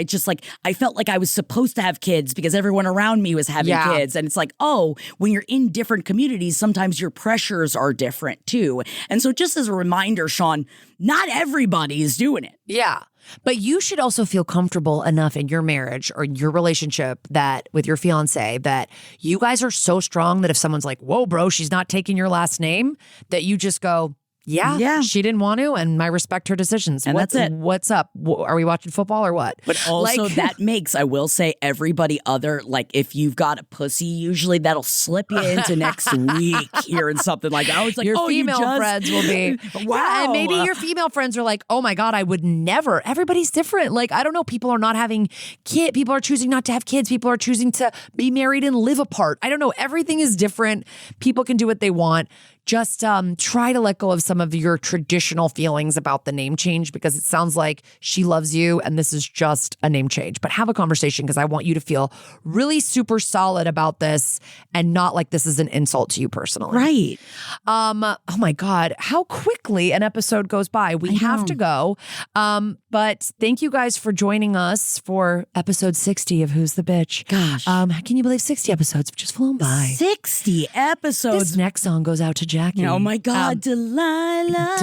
I felt like I was supposed to have kids because everyone around me was having kids. And it's like, oh, when you're in different communities, sometimes your pressures are different too. And so just as a reminder, Sean, not everybody is doing it. Yeah. But you should also feel comfortable enough in your marriage or your relationship that with your fiance that you guys are so strong that if someone's like, whoa, bro, she's not taking your last name, that you just go, yeah, she didn't want to, and I respect her decisions. And that's it. What's up? Are we watching football or what? But also that makes, I will say, everybody other, like if you've got a pussy, usually that'll slip you into next week hearing something like that. I was like, your female friends will be, wow. Yeah, and maybe your female friends are like, oh my God, I would never. Everybody's different. Like, I don't know. People are not having kids. People are choosing not to have kids. People are choosing to be married and live apart. I don't know. Everything is different. People can do what they want. Just try to let go of some of your traditional feelings about the name change because it sounds like she loves you and this is just a name change. But have a conversation because I want you to feel really super solid about this and not like this is an insult to you personally. Right. Oh my God, how quickly an episode goes by. We have to go. But thank you guys for joining us for episode 60 of Who's the Bitch. Gosh. Can you believe 60 episodes have just flown by? 60 episodes. This next song goes out to Jackie. Oh my God, Delilah.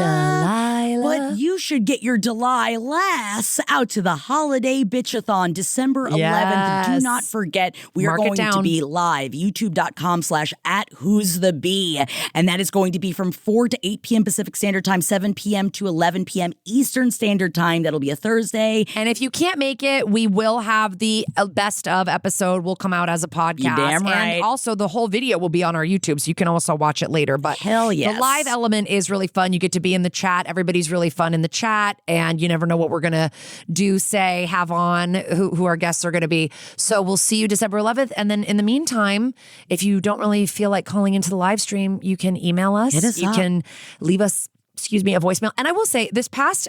But you should get your Delilahs out to the holiday bitchathon, December 11th. Yes. Do not forget, we are going to be live, youtube.com/@who'sthebee. And that is going to be from 4 to 8 p.m. Pacific Standard Time, 7 p.m. to 11 p.m. Eastern Standard Time. That'll be a Thursday. And if you can't make it, we will have the best of episode will come out as a podcast. You damn right. And also the whole video will be on our YouTube, so you can also watch it later. But hell yes. The live element is really fun. You get to be in the chat. Everybody's really fun in the chat. And you never know what we're going to do, say, have on, who our guests are going to be. So we'll see you December 11th. And then in the meantime, if you don't really feel like calling into the live stream, you can email us. Hit us you up. can leave us a voicemail. And I will say this past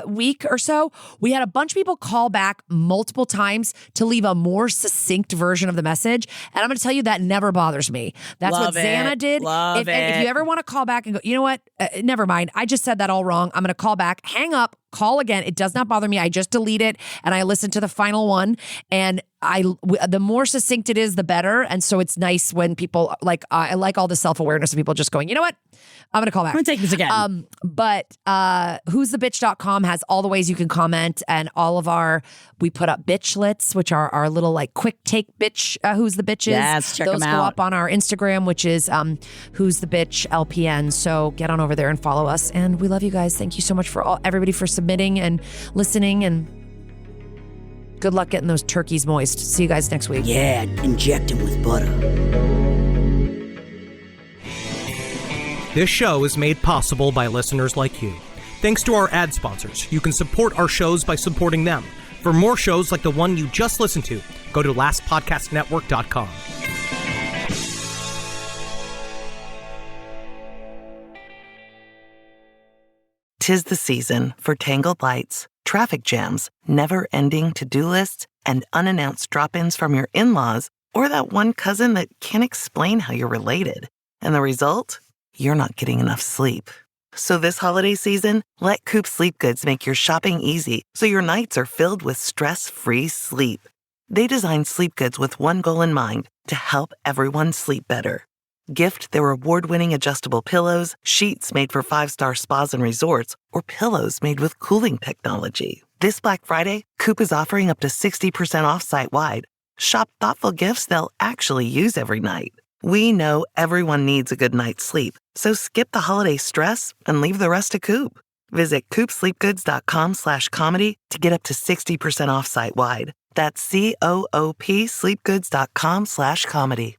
week or so, we had a bunch of people call back multiple times to leave a more succinct version of the message. And I'm going to tell you that never bothers me. That's Love what Xana did. Love it. If you ever want to call back and go, you know what? Never mind. I just said that all wrong. I'm going to call back, hang up, call again. It does not bother me. I just delete it and I listen to the final one. And the more succinct it is, the better. And so it's nice when people I like all the self-awareness of people just going, you know what? I'm going to call back. I'm going to take this again. But who'sthebitch.com has all the ways you can comment and all of we put up bitchlets, which are our little quick take bitch, who's the bitches. Yes, check them out. Those go up on our Instagram, which is who's the bitch LPN. So get on over there and follow us. And we love you guys. Thank you so much for everybody for submitting and listening, and good luck getting those turkeys moist. See you guys next week. Yeah, inject them with butter. This show is made possible by listeners like you. Thanks to our ad sponsors, you can support our shows by supporting them. For more shows like the one you just listened to, go to lastpodcastnetwork.com. 'Tis the season for tangled lights, traffic jams, never-ending to-do lists, and unannounced drop-ins from your in-laws or that one cousin that can't explain how you're related. And the result? You're not getting enough sleep. So this holiday season, let Coop Sleep Goods make your shopping easy so your nights are filled with stress-free sleep. They designed Sleep Goods with one goal in mind, to help everyone sleep better. Gift their award-winning adjustable pillows, sheets made for 5-star spas and resorts, or pillows made with cooling technology. This Black Friday, Coop is offering up to 60% off site-wide. Shop thoughtful gifts they'll actually use every night. We know everyone needs a good night's sleep, so skip the holiday stress and leave the rest to Coop. Visit coopsleepgoods.com/comedy to get up to 60% off site-wide. That's COOP sleepgoods.com/comedy.